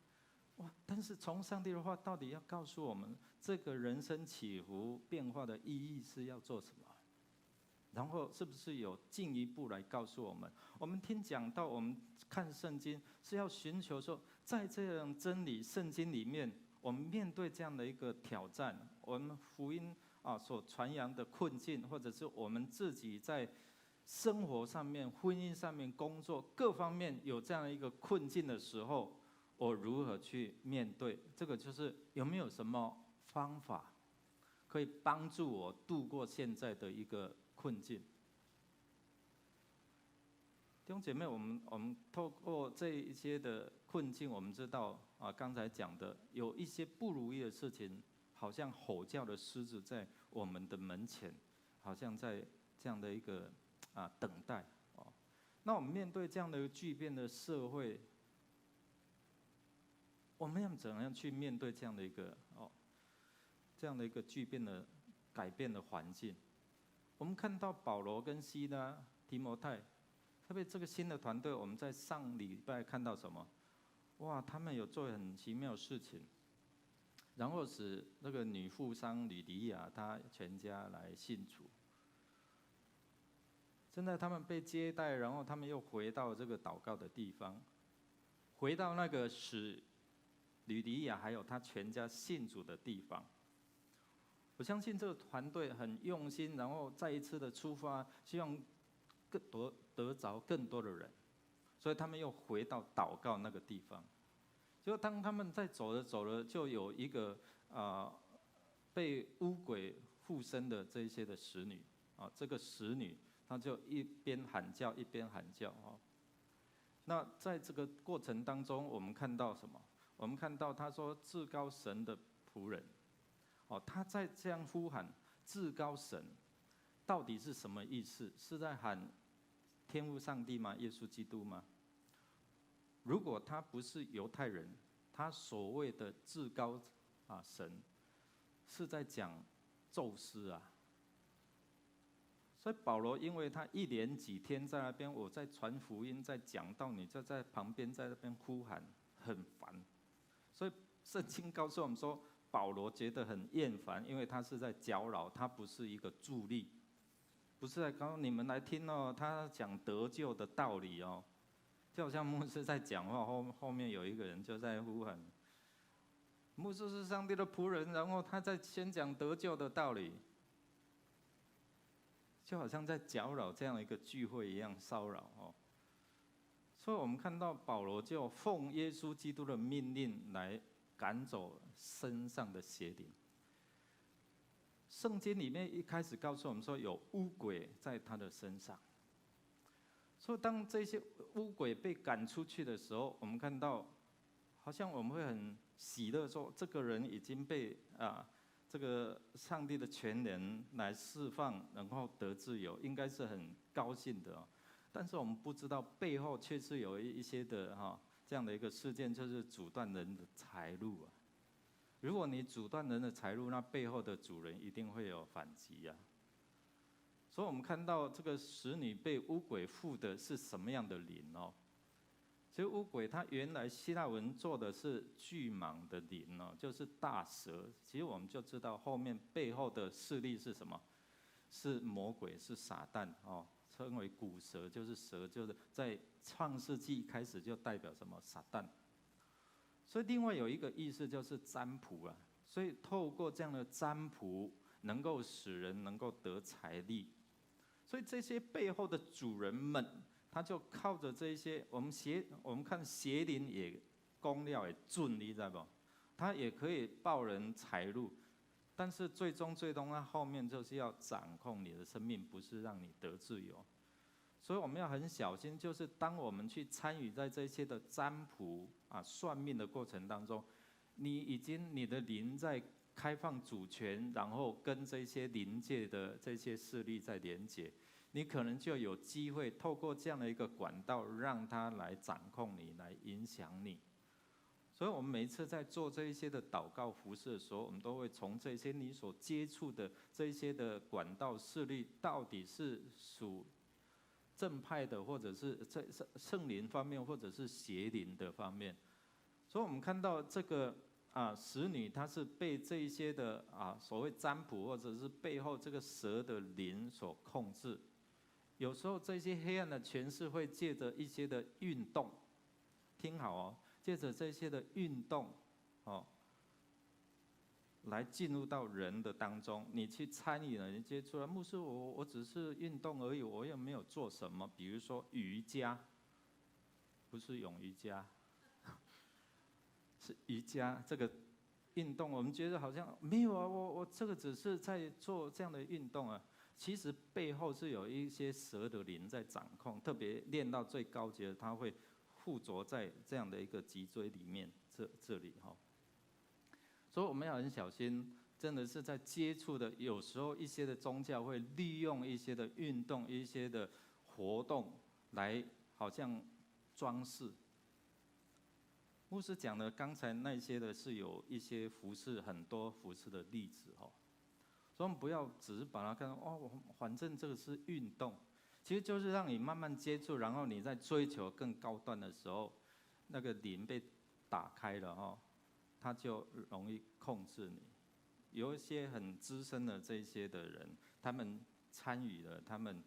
但是从上帝的话到底要告诉我们，这个人生起伏变化的意义是要做什么？然后是不是有进一步来告诉我们？我们听讲到，我们看圣经是要寻求说，在这样真理圣经里面，我们面对这样的一个挑战，我们福音所传扬的困境，或者是我们自己在生活上面、婚姻上面、工作各方面有这样一个困境的时候，我如何去面对？这个就是有没有什么方法可以帮助我度过现在的一个困境？弟兄姐妹，我们透过这一些的困境，我们知道刚才讲的有一些不如意的事情，好像吼叫的狮子在我们的门前，好像在这样的一个等待那我们面对这样的一个巨变的社会，我们要怎样去面对这样的一个巨变的改变的环境？我们看到保罗跟西拉、提摩太，特别这个新的团队，我们在上礼拜看到什么？他们有做很奇妙的事情，然后使那个女富商吕迪亚她全家来信主。现在他们被接待，然后他们又回到这个祷告的地方，回到那个使吕迪亚还有他全家信主的地方。我相信这个团队很用心，然后再一次的出发，希望得着更多的人，所以他们又回到祷告那个地方。就当他们在走着走着，就有一个被污鬼附身的这一些的使女啊，这个使女她就一边喊叫一边喊叫啊。那在这个过程当中，我们看到什么？我们看到他说至高神的仆人，哦，他在这样呼喊至高神，到底是什么意思？是在喊天父上帝吗？耶稣基督吗？如果他不是犹太人，他所谓的至高神，是在讲宙斯啊。所以保罗因为他一连几天在那边，我在传福音，在讲道，你就在旁边在那边呼喊，很烦。所以圣经告诉我们说，保罗觉得很厌烦，因为他是在搅扰，他不是一个助力，不是在告诉你们来听哦，他讲得救的道理哦，就好像牧师在讲话，后面有一个人就在呼喊，牧师是上帝的仆人，然后他在先讲得救的道理。就好像在搅扰这样的一个聚会一样骚扰哦，所以我们看到保罗就奉耶稣基督的命令来赶走身上的邪灵。圣经里面一开始告诉我们说有污鬼在他的身上，所以当这些污鬼被赶出去的时候，我们看到好像我们会很喜乐说，这个人已经被这个上帝的全能来释放，然后得自由，应该是很高兴的哦。但是我们不知道背后却是有一些的这样的一个事件，就是阻断人的财路啊。如果你阻断人的财路，那背后的主人一定会有反击啊。所以我们看到这个使女被污鬼附的是什么样的灵哦？其实污鬼它原来希腊文做的是巨蟒的灵哦，就是大蛇。其实我们就知道后面背后的势力是什么？是魔鬼，是撒旦哦，称为古蛇，就是蛇，就是在创世纪开始就代表什么？撒旦。所以另外有一个意思就是占卜啊，所以透过这样的占卜，能够使人能够得财力。所以这些背后的主人们，他就靠着这些，我们看邪灵也公料也准，你知道不？他也可以报人财路，但是最终他后面就是要掌控你的生命，不是让你得自由。所以我们要很小心，就是当我们去参与在这些的占卜算命的过程当中，你的灵在开放主权，然后跟这些灵界的这些势力在连结。你可能就有机会透过这样的一个管道，让他来掌控你，来影响你。所以我们每一次在做这一些的祷告服事的时候，我们都会从这些你所接触的这一些的管道势力，到底是属正派的，或者是在圣灵方面，或者是邪灵的方面。所以我们看到这个使女，她是被这一些的所谓占卜，或者是背后这个蛇的灵所控制。有时候这些黑暗的权势会借着一些的运动，听好哦，借着这些的运动来进入到人的当中，你去参与了，你接触了，牧师我只是运动而已，我又没有做什么。比如说瑜伽，不是咏瑜伽，是瑜伽这个运动，我们觉得好像没有啊，我这个只是在做这样的运动啊。其实背后是有一些蛇的灵在掌控，特别练到最高级的，它会附着在这样的一个脊椎里面，这里哈。所以我们要很小心，真的是在接触的，有时候一些的宗教会利用一些的运动、一些的活动来好像装饰。牧师讲的刚才那些的是有一些服饰，很多服饰的例子哈。所以我们不要只是把它看反正这个是运动，其实就是让你慢慢接触，然后你在追求更高端的时候，那个灵被打开了它就容易控制你。有一些很资深的这些的人，他们参与了，他们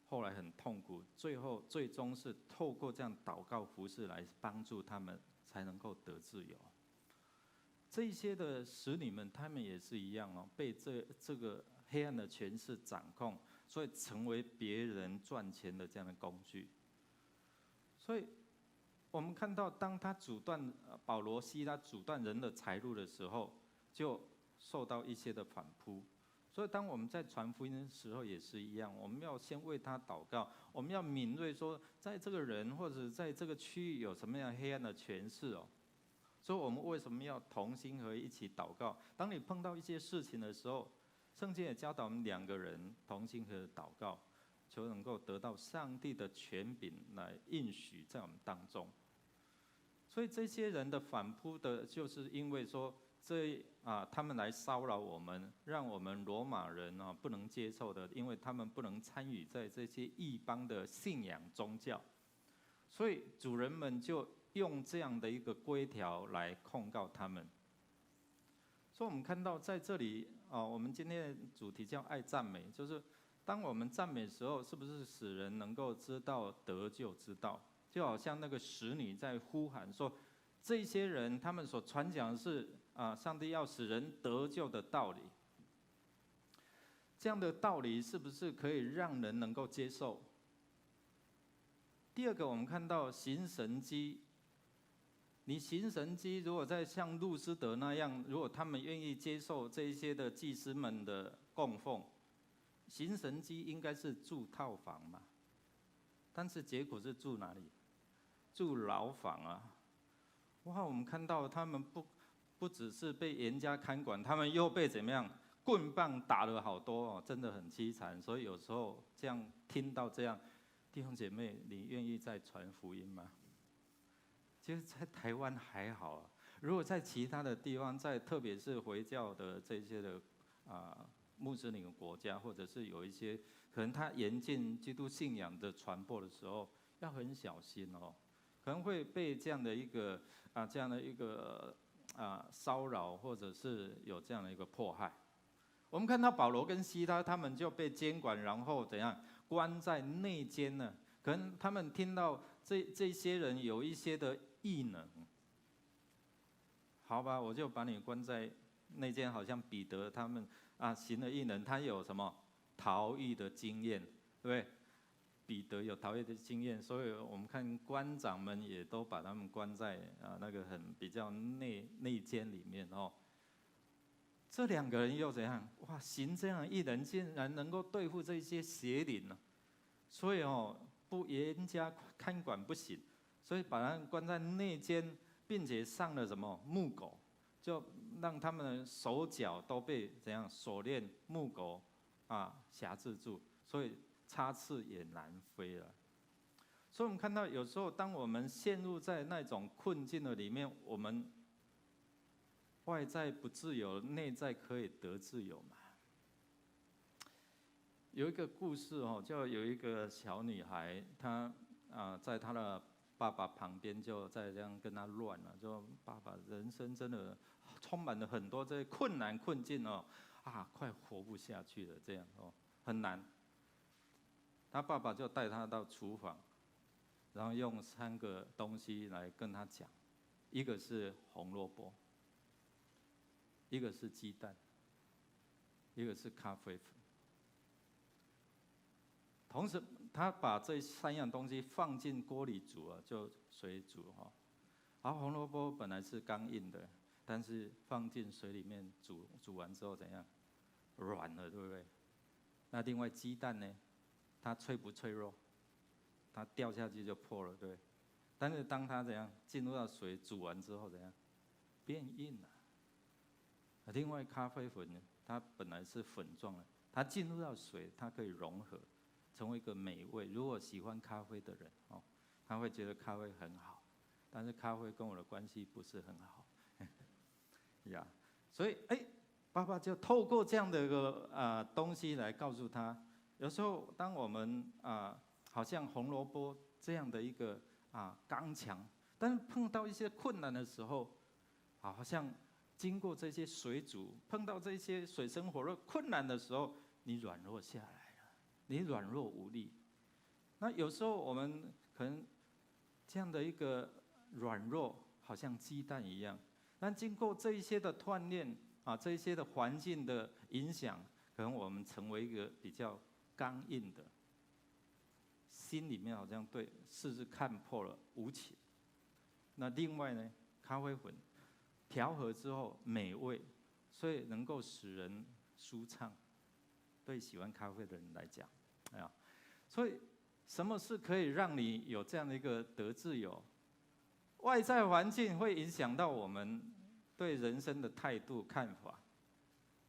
后来很痛苦，最终是透过这样祷告服事来帮助他们，才能够得自由。这些的使女们，他们也是一样被这个黑暗的权势掌控，所以成为别人赚钱的这样的工具。所以我们看到，当他阻断保罗西拉阻断人的财路的时候，就受到一些的反扑。所以，当我们在传福音的时候也是一样，我们要先为他祷告，我们要敏锐说，在这个人或者在这个区域有什么样黑暗的权势哦。所以我们为什么要同心合意一起祷告？当你碰到一些事情的时候，圣经也教导我们2个人同心合意祷告，求能够得到上帝的权柄来应许在我们当中。所以这些人的反扑的，就是因为说他们来骚扰我们，让我们罗马人不能接受的，因为他们不能参与在这些异邦的信仰宗教，所以主人们就用这样的一个规条来控告他们。所以我们看到在这里我们今天的主题叫爱赞美，就是当我们赞美的时候，是不是使人能够知道得救之道？就好像那个使女在呼喊说，这些人他们所传讲的是上帝要使人得救的道理。这样的道理是不是可以让人能够接受？第二个，我们看到行神迹。你行神迹，如果在像路斯德那样，如果他们愿意接受这一些的祭司们的供奉，行神迹应该是住套房嘛，但是结果是住哪里？住牢房啊！哇，我们看到他们不只是被严加看管，他们又被怎么样？棍棒打了好多哦，真的很凄惨。所以有时候这样听到这样，弟兄姐妹，你愿意再传福音吗？其实，在台湾还好啊。如果在其他的地方，特别是回教的这些的穆斯林国家，或者是有一些可能他严禁基督信仰的传播的时候，要很小心哦，可能会被这样的一个骚扰，或者是有这样的一个迫害。我们看到保罗跟西拉他们就被监管，然后怎样关在内监呢？可能他们听到这些人有一些的异能，好吧，我就把你关在内监。好像彼得他们行了异能，他有什么逃狱的经验，对不对？彼得有逃狱的经验，所以我们看官长们也都把他们关在那个比较内监里面哦。这2个人又怎样？哇，行这样的异能，竟然能够对付这些邪灵呢？所以不严加看管不行，所以把他们关在内监，并且上了什么木狗，就让他们的手脚都被怎样锁链木狗辖制住，所以插翅也难飞了。所以我们看到有时候，当我们陷入在那种困境的里面，我们外在不自由，内在可以得自由嘛？有一个故事就有一个小女孩，她在她的爸爸旁边，就在这样跟她乱了，就爸爸人生真的充满了很多这些困难困境快活不下去了，这样很难。她爸爸就带她到厨房，然后用3个东西来跟她讲，一个是红萝卜，一个是鸡蛋，一个是咖啡粉。同时，他把这3样东西放进锅里煮就水煮然后红萝卜本来是刚硬的，但是放进水里面煮完之后怎样？软了，对不对？那另外鸡蛋呢？它脆不脆弱？它掉下去就破了，对不对？但是当它怎样进入到水煮完之后怎样？变硬了。另外咖啡粉呢？它本来是粉状的，它进入到水，它可以融合，成为一个美味。如果喜欢咖啡的人他会觉得咖啡很好，但是咖啡跟我的关系不是很好呀。所以爸爸就透过这样的一个东西来告诉他，有时候当我们好像红萝卜这样的一个刚强，但是碰到一些困难的时候，好像经过这些水煮，碰到这些水深火热困难的时候，你软弱下来了，你软弱无力。那有时候我们可能这样的一个软弱，好像鸡蛋一样，但经过这一些的锻炼这一些的环境的影响，可能我们成为一个比较刚硬的，心里面好像对事是看破了，无情。那另外呢，咖啡粉调和之后美味，所以能够使人舒畅。对喜欢咖啡的人来讲，所以什么是可以让你有这样的一个得自由？外在环境会影响到我们对人生的态度看法，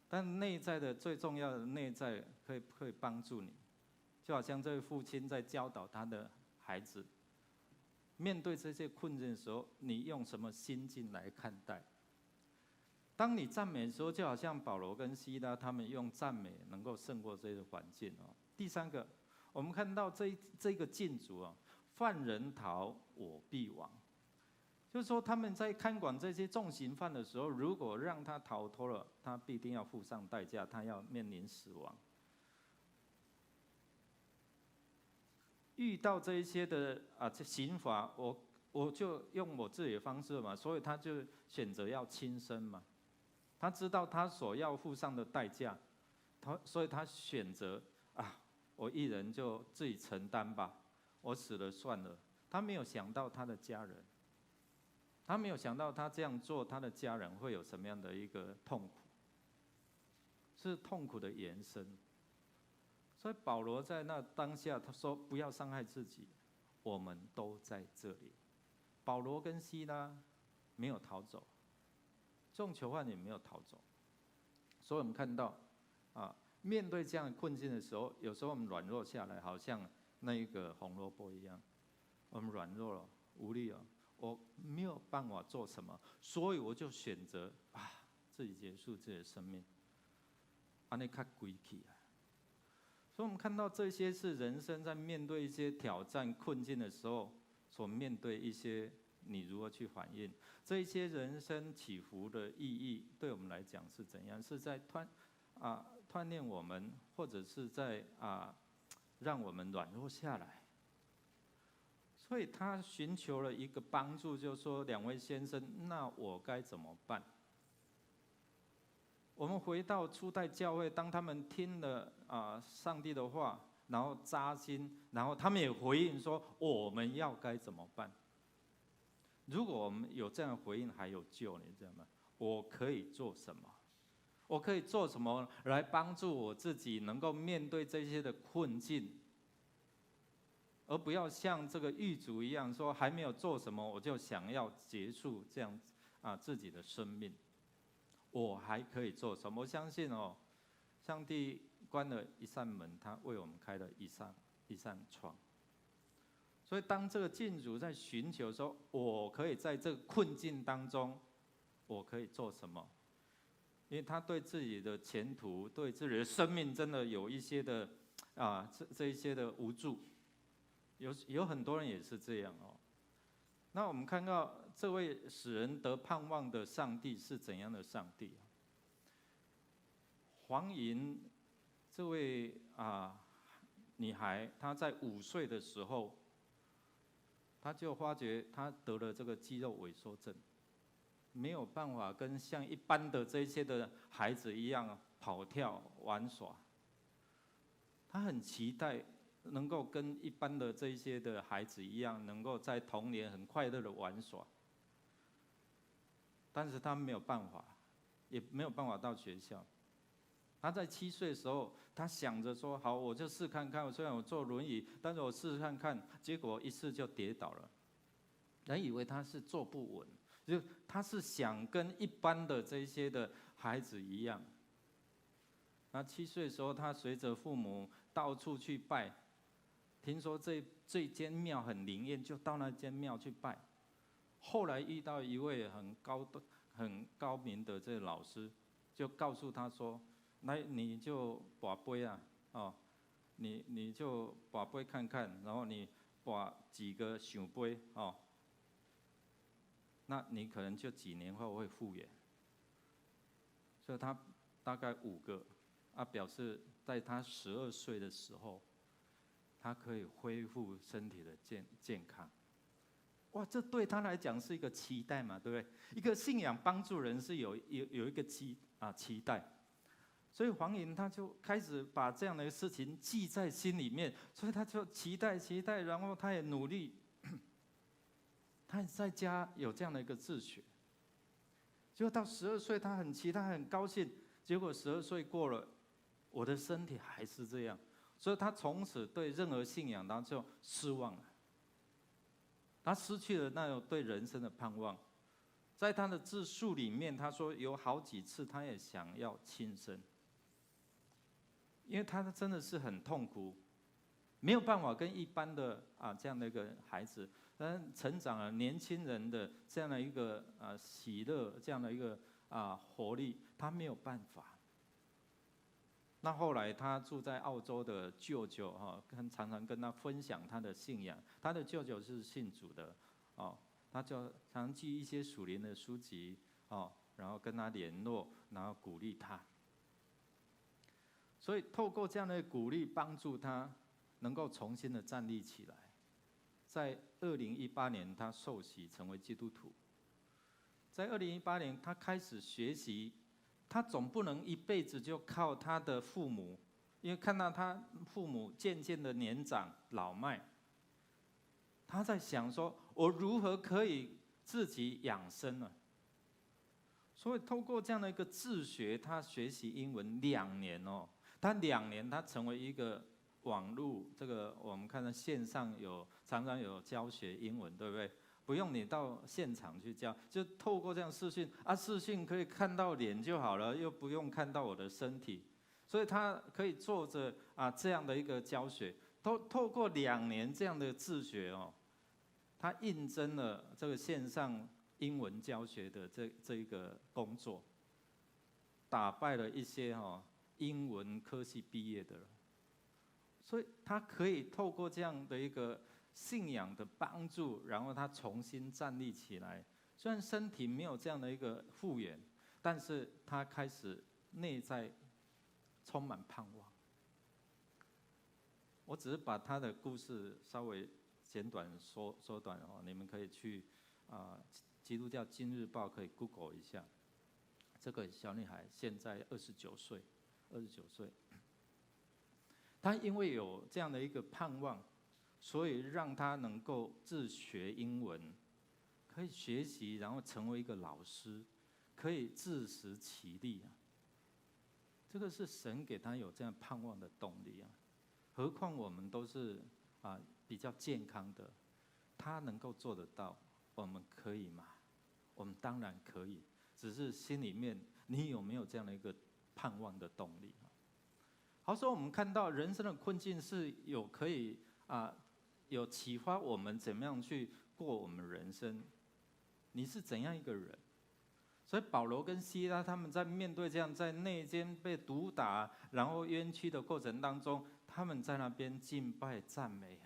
但内在的最重要的内在可以帮助你。就好像这位父亲在教导他的孩子，面对这些困境的时候，你用什么心境来看待？当你赞美的时候，就好像保罗跟希拉他们用赞美能够胜过这些环境哦。第三个，我们看到这个禁足啊，犯人逃，我必亡。就是说他们在看管这些重刑犯的时候，如果让他逃脱了，他必定要付上代价，他要面临死亡。遇到这一些的这刑罚，我就用我自己的方式嘛，所以他就选择要轻生嘛。他知道他所要付上的代价，所以他选择我一人就自己承担吧，我死了算了。他没有想到他的家人，他没有想到他这样做，他的家人会有什么样的一个痛苦，是痛苦的延伸。所以保罗在那当下，他说不要伤害自己，我们都在这里。保罗跟希拉没有逃走。众囚犯也没有逃走，所以我们看到，面对这样的困境的时候，有时候我们软弱下来，好像那一个红萝卜一样，我们软弱了，无力了，我没有办法做什么，所以我就选择自己结束自己的生命，安尼较归去啊。所以我们看到这些是人生在面对一些挑战困境的时候所面对一些。你如何去反应？这一些人生起伏的意义，对我们来讲是怎样？是在锻炼我们，或者是在让我们软弱下来？所以他寻求了一个帮助，就是说两位先生，那我该怎么办？我们回到初代教会，当他们听了上帝的话，然后扎心，然后他们也回应说，我们要该怎么办？如果我们有这样的回应，还有救，你知道吗？我可以做什么？我可以做什么来帮助我自己能够面对这些的困境，而不要像这个狱卒一样，说还没有做什么，我就想要结束这样自己的生命。我还可以做什么？我相信上帝关了一扇门，他为我们开了一扇窗。所以，当这个禁足在寻求说，我可以在这个困境当中，我可以做什么？因为他对自己的前途、对自己的生命，真的有一些的这一些的无助。有很多人也是这样哦。那我们看到这位使人得盼望的上帝是怎样的上帝？黄银这位女孩，她在5岁的时候。他就发觉他得了这个肌肉萎缩症，没有办法跟像一般的这些的孩子一样跑跳玩耍。他很期待能够跟一般的这些的孩子一样，能够在童年很快乐的玩耍。但是他没有办法，也没有办法到学校。他在7岁的时候，他想着说：“好，我就试看看。虽然我坐轮椅，但是我试试看看。”结果一试就跌倒了。人以为他是坐不稳，就他是想跟一般的这些的孩子一样。那7岁的时候，他随着父母到处去拜，听说这间庙很灵验，就到那间庙去拜。后来遇到一位很高明的这个老师，就告诉他说。来，你就拔杯你就拔杯看看，然后你拔几个想杯那你可能就几年后会复原。所以他大概5个，表示在他12岁的时候，他可以恢复身体的健康。哇，这对他来讲是一个期待嘛，对不对？一个信仰帮助人是有一个期待。所以黄银他就开始把这样的事情记在心里面，所以他就期待，然后他也努力，他在家有这样的一个自学。结果到12岁，他很期待，很高兴。结果12岁过了，我的身体还是这样，所以他从此对任何信仰他就失望了。他失去了那种对人生的盼望。在他的自述里面，他说有好几次他也想要轻生，因为他真的是很痛苦，没有办法跟一般的这样的一个孩子，成长了年轻人的这样的一个喜乐，这样的一个活力，他没有办法。那后来他住在澳洲的舅舅常常跟他分享他的信仰，他的舅舅是信主的他就常寄一些属灵的书籍然后跟他联络，然后鼓励他。所以透过这样的鼓励，帮助他能够重新的站立起来。在2018年，他受洗成为基督徒。在2018年，他开始学习，他总不能一辈子就靠他的父母，因为看到他父母渐渐的年长老迈，他在想说，我如何可以自己养生呢？所以透过这样的一个自学，他学习英文2年他2年，他成为一个网络这个我们看到线上常常有教学英文，对不对？不用你到现场去教，就透过这样视讯视讯可以看到脸就好了，又不用看到我的身体，所以他可以做着这样的一个教学。透过2年这样的自学他应征了这个线上英文教学的这一个工作，打败了一些英文科系毕业的人，所以他可以透过这样的一个信仰的帮助，然后他重新站立起来。虽然身体没有这样的一个复原，但是他开始内在充满盼望。我只是把他的故事稍微简短缩短你们可以去基督教今日报可以 Google 一下。这个小女孩现在29岁，她因为有这样的一个盼望，所以让她能够自学英文，可以学习，然后成为一个老师，可以自食其力这个是神给她有这样盼望的动力何况我们都是比较健康的，她能够做得到，我们可以吗？我们当然可以，只是心里面你有没有这样的一个盼望的动力好，所以我们看到人生的困境是可以有启发我们怎么样去过我们人生。你是怎样一个人？所以保罗跟西拉他们在面对这样在内监被毒打，然后冤屈的过程当中，他们在那边敬拜赞美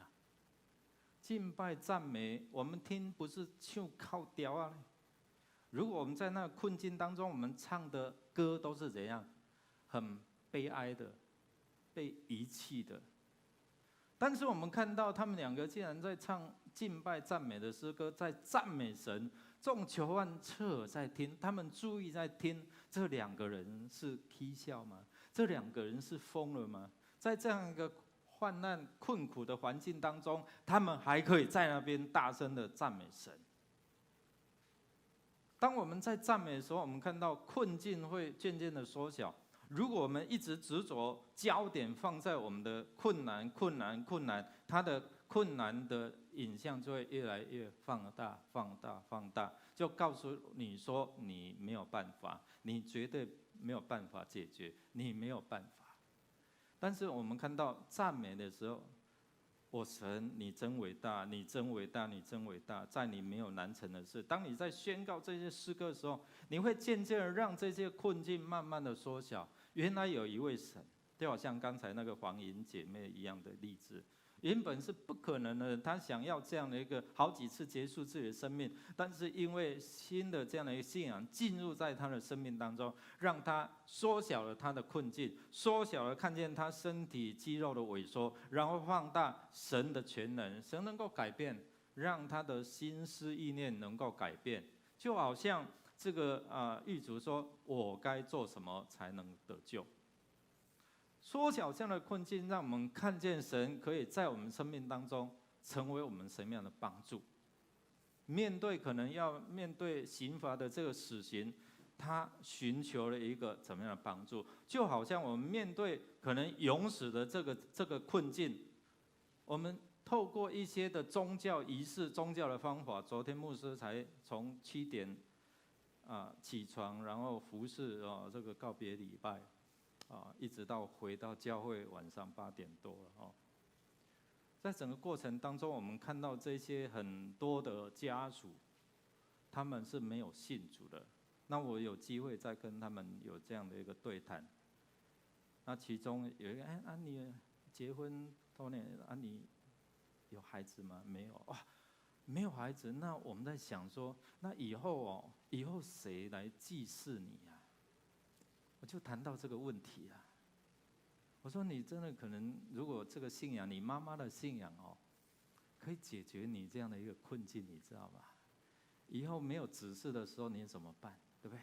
敬拜赞美，我们听不是唱靠调如果我们在那个困境当中，我们唱的歌都是怎样？很悲哀的，被遗弃的。但是我们看到他们2个竟然在唱敬拜赞美的诗歌，在赞美神，众求万侧耳在听，他们注意在听。这2个人是啼笑吗？这2个人是疯了吗？在这样一个患难困苦的环境当中，他们还可以在那边大声的赞美神。当我们在赞美的时候，我们看到困境会渐渐的缩小。如果我们一直执着焦点放在我们的困难，它的困难的影像就会越来越放大，就告诉你说你没有办法，你绝对没有办法解决，你没有办法。但是我们看到赞美的时候，我神，你真伟大，你真伟大，你真伟大，在你没有难成的事。当你在宣告这些诗歌的时候，你会渐渐的让这些困境慢慢的缩小。原来有一位神，就好像刚才那个黄莹姐妹一样的例子，原本是不可能的，她想要这样的一个好几次结束自己的生命，但是因为新的这样的一个信仰进入在她的生命当中，让她缩小了她的困境，缩小了看见她身体肌肉的萎缩，然后放大神的全能，神能够改变，让她的心思意念能够改变，就好像这个狱卒说：“我该做什么才能得救？”缩小这样的困境，让我们看见神可以在我们生命当中成为我们什么样的帮助。面对可能要面对刑罚的这个死刑，他寻求了一个怎么样的帮助？就好像我们面对可能永死的这个困境，我们透过一些的宗教仪式、宗教的方法，昨天牧师才从7点起床，然后服侍这个告别礼拜一直到回到教会晚上8点多了在整个过程当中，我们看到这些很多的家属，他们是没有信主的。那我有机会再跟他们有这样的一个对谈。那其中有一个，你结婚多年，你有孩子吗？没有没有孩子。那我们在想说，那以后谁来祭祀你啊？我就谈到这个问题啊。我说你真的可能，如果这个信仰，你妈妈的信仰可以解决你这样的一个困境，你知道吧？以后没有子嗣的时候，你怎么办？对不对？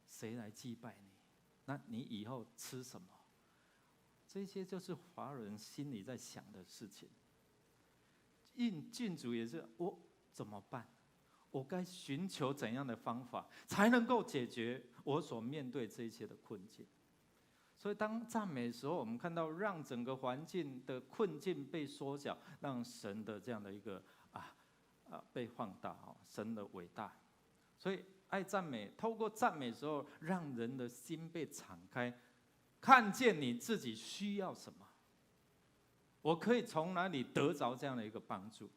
谁来祭拜你？那你以后吃什么？这些就是华人心里在想的事情。信主也是，我怎么办？我该寻求怎样的方法，才能够解决我所面对这些的困境？所以当赞美的时候，我们看到让整个环境的困境被缩小，让神的这样的一个被放大神的伟大。所以爱赞美，透过赞美的时候，让人的心被敞开，看见你自己需要什么，我可以从哪里得着这样的一个帮助。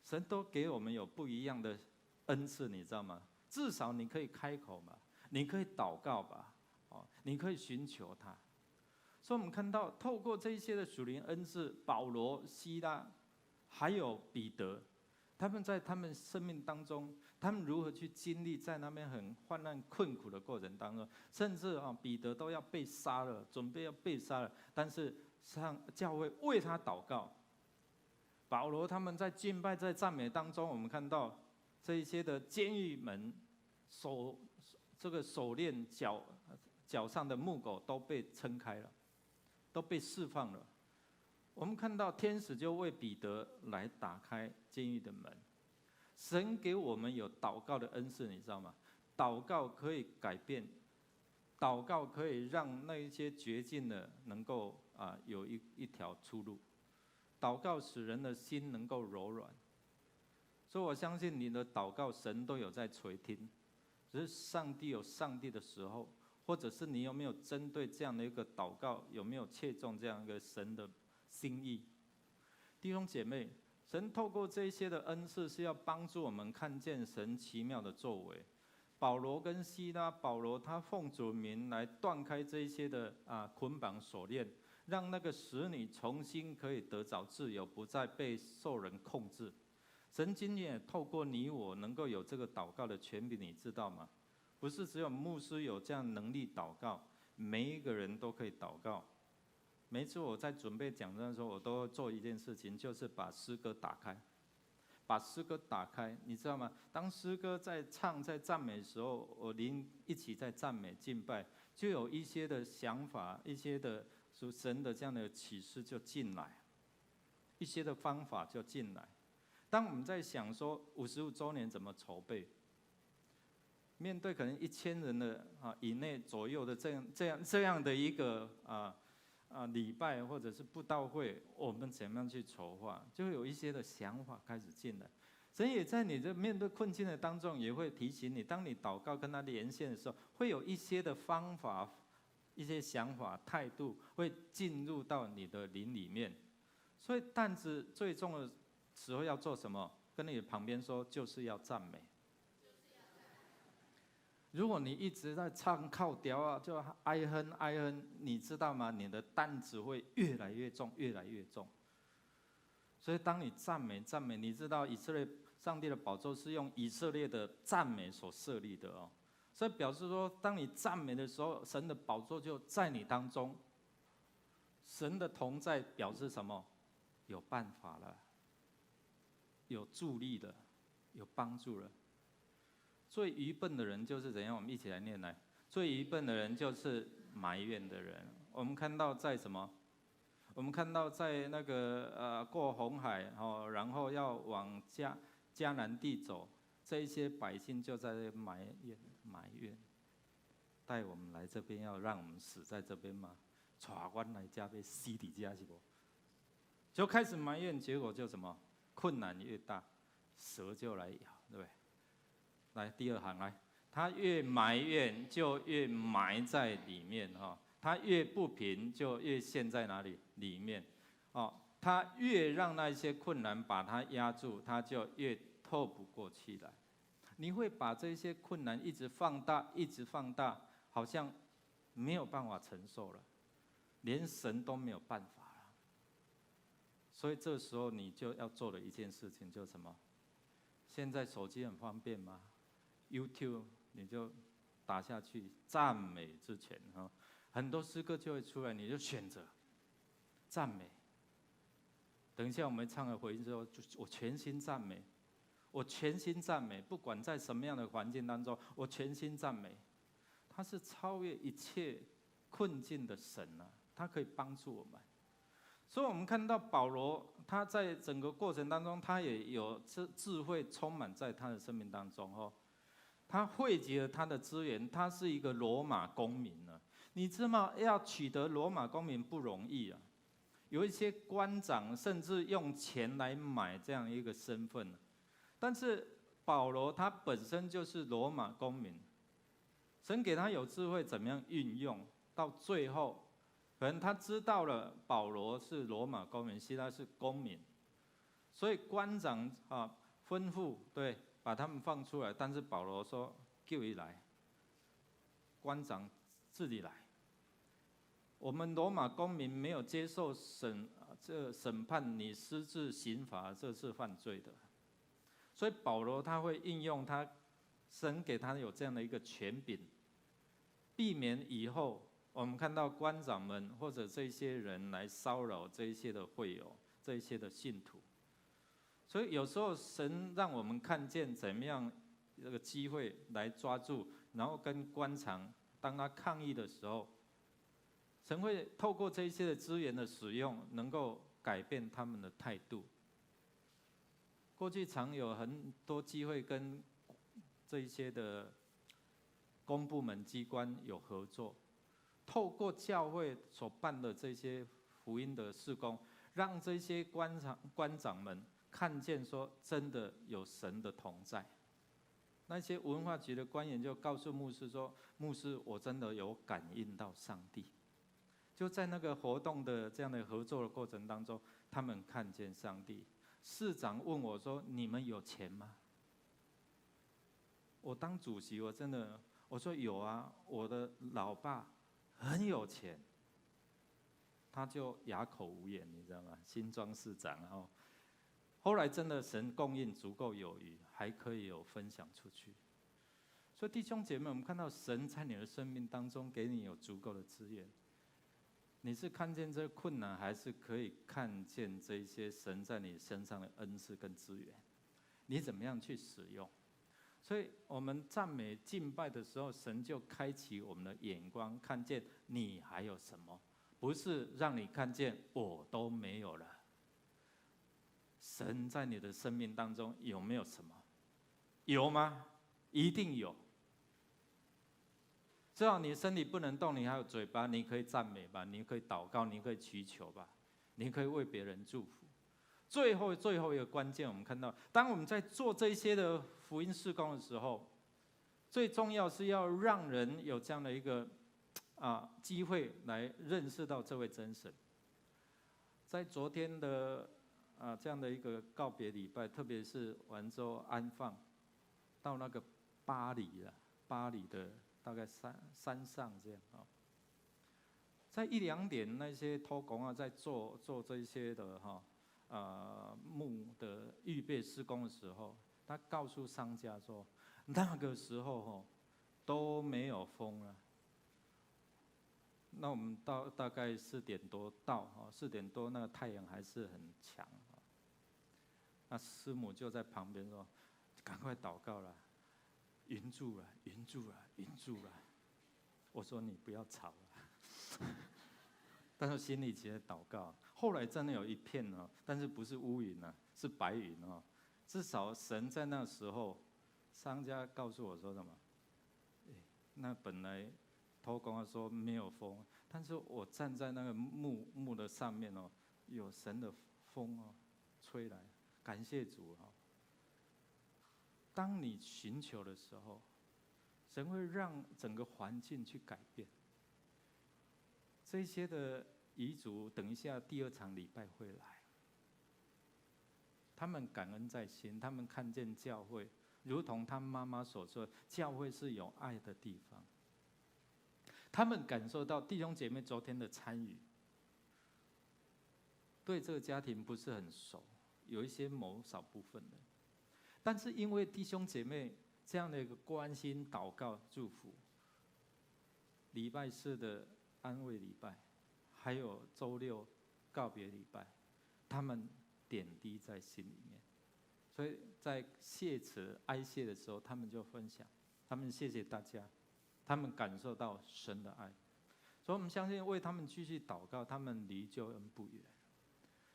神都给我们有不一样的恩赐，你知道吗？至少你可以开口嘛，你可以祷告吧，你可以寻求他。所以我们看到透过这些的属灵恩赐，保罗、希拉还有彼得，他们在他们生命当中，他们如何去经历在那边很患难困苦的过程当中，甚至彼得都要被杀了，准备要被杀了，但是上教会为他祷告。保罗他们在敬拜、在赞美当中，我们看到这一些的监狱门这个手链脚上的木狗都被撑开了，都被释放了。我们看到天使就为彼得来打开监狱的门。神给我们有祷告的恩赐，你知道吗？祷告可以改变，祷告可以让那一些绝境的能够有一条出路。祷告使人的心能够柔软，所以我相信你的祷告，神都有在垂听。只是上帝有上帝的时候，或者是你有没有针对这样的一个祷告，有没有切中这样一个神的心意？弟兄姐妹，神透过这些的恩赐，是要帮助我们看见神奇妙的作为。保罗跟希拉，保罗他奉主名来断开这一些的捆绑锁链，让那个使女重新可以得着自由，不再被受人控制。神今天也透过你我能够有这个祷告的权柄，你知道吗？不是只有牧师有这样能力祷告，每一个人都可以祷告。每次我在准备讲章的时候，我都会做一件事情，就是把诗歌打开。把诗歌打开，你知道吗？当诗歌在唱、在赞美的时候，我灵一起在赞美敬拜，就有一些的想法、一些的属神的这样的启示就进来，一些的方法就进来。当我们在想说55周年怎么筹备，面对可能1000人的以内左右的这样的一个礼拜或者是布道会，我们怎么样去筹划，就会有一些的想法开始进来。神也在你的面对困境的当中，也会提醒你，当你祷告跟他连线的时候，会有一些的方法、一些想法、态度会进入到你的灵里面。所以担子最重的时候要做什么？跟你的旁边说，就是要赞美。如果你一直在唱靠调就哀哼，你知道吗？你的担子会越来越重，越来越重。所以当你赞美，你知道以色列上帝的宝座是用以色列的赞美所设立的所以表示说，当你赞美的时候，神的宝座就在你当中。神的同在表示什么？有办法了，有助力了，有帮助了。最愚笨的人就是怎样？我们一起来念来。最愚笨的人就是埋怨的人。我们看到在什么？我们看到在那个过红海然后要往迦南地走，这一些百姓就在埋怨。埋怨，带我们来这边要让我们死在这边吗？带我来这边死在这是不？就开始埋怨，结果就什么？困难越大，蛇就来咬，对不对？来第二行来，他越埋怨就越埋在里面哈，他越不平就越陷在哪里？里面，哦，他越让那些困难把他压住，他就越透不过气来。你会把这些困难一直放大，一直放大，好像没有办法承受了，连神都没有办法了。所以这时候你就要做的一件事情就是什么？现在手机很方便吗？YouTube 你就打下去赞美之前哈，很多诗歌就会出来，你就选择赞美。等一下我们唱了回应之后，我全心赞美，我全心赞美，不管在什么样的环境当中，我全心赞美。他是超越一切困境的神啊，他可以帮助我们。所以我们看到保罗，他在整个过程当中，他也有智慧充满在他的生命当中哦。他汇集了他的资源，他是一个罗马公民呢。你知道要取得罗马公民不容易啊，有一些官长甚至用钱来买这样一个身份。但是保罗他本身就是罗马公民，神给他有智慧怎么样运用，到最后，可能他知道了保罗是罗马公民，希拉是公民，所以官长啊吩咐对。把他们放出来，但是保罗说：“叫你来，官长自己来。我们罗马公民没有接受审判你私自刑罚，这是犯罪的。所以保罗他会应用他神给他有这样的一个权柄，避免以后我们看到官长们或者这些人来骚扰这一些的会友、这一些的信徒。”所以有时候神让我们看见怎么样这个机会来抓住，然后跟官场当他抗议的时候，神会透过这一些的资源的使用，能够改变他们的态度。过去常有很多机会跟这一些的公部门机关有合作，透过教会所办的这些福音的事工，让这些官长们看见说真的有神的同在。那些文化局的官员就告诉牧师说：“牧师，我真的有感应到上帝。”就在那个活动的这样的合作的过程当中，他们看见上帝。市长问我说：“你们有钱吗？”我当主席，我说有啊，我的老爸很有钱。他就哑口无言，你知道吗？新庄市长哦。后来真的神供应足够有余，还可以有分享出去。所以弟兄姐妹，我们看到神在你的生命当中给你有足够的资源。你是看见这困难，还是可以看见这些神在你身上的恩赐跟资源？你怎么样去使用？所以我们赞美敬拜的时候，神就开启我们的眼光，看见你还有什么，不是让你看见我都没有了。神在你的生命当中有没有什么？有吗？一定有。至少你身体不能动，你还有嘴巴，你可以赞美吧，你可以祷告，你可以祈求吧，你可以为别人祝福。最后一个关键，我们看到，当我们在做这些的福音事工的时候，最重要是要让人有这样的一个机会来认识到这位真神。在昨天的这样的一个告别礼拜，特别是完之后安放，到那个巴黎的大概山上这样啊，在1、2点那些托工在做这一些的木的预备施工的时候，他告诉商家说，那个时候都没有风了。那我们到大概4点多到，4点多那个太阳还是很强。那师母就在旁边说：“赶快祷告了，云住了，云住了，云住了。”我说：“你不要吵了。”但是心里其实祷告。后来真的有一片但是不是乌云是白云至少神在那时候，商家告诉我说什么？那本来头公说没有风，但是我站在那个木的上面哦，有神的风哦吹来，感谢主哦。当你寻求的时候，神会让整个环境去改变。这些的遗族，等一下第2场礼拜会来，他们感恩在心，他们看见教会，如同他妈妈所说，教会是有爱的地方。他们感受到弟兄姐妹昨天的参与，对这个家庭不是很熟，有一些某少部分的，但是因为弟兄姐妹这样的一个关心、祷告、祝福，礼拜4的安慰礼拜，还有周6告别礼拜，他们点滴在心里面，所以在谢词哀谢的时候，他们就分享，他们谢谢大家，他们感受到神的爱，所以我们相信为他们继续祷告，他们离救恩不远。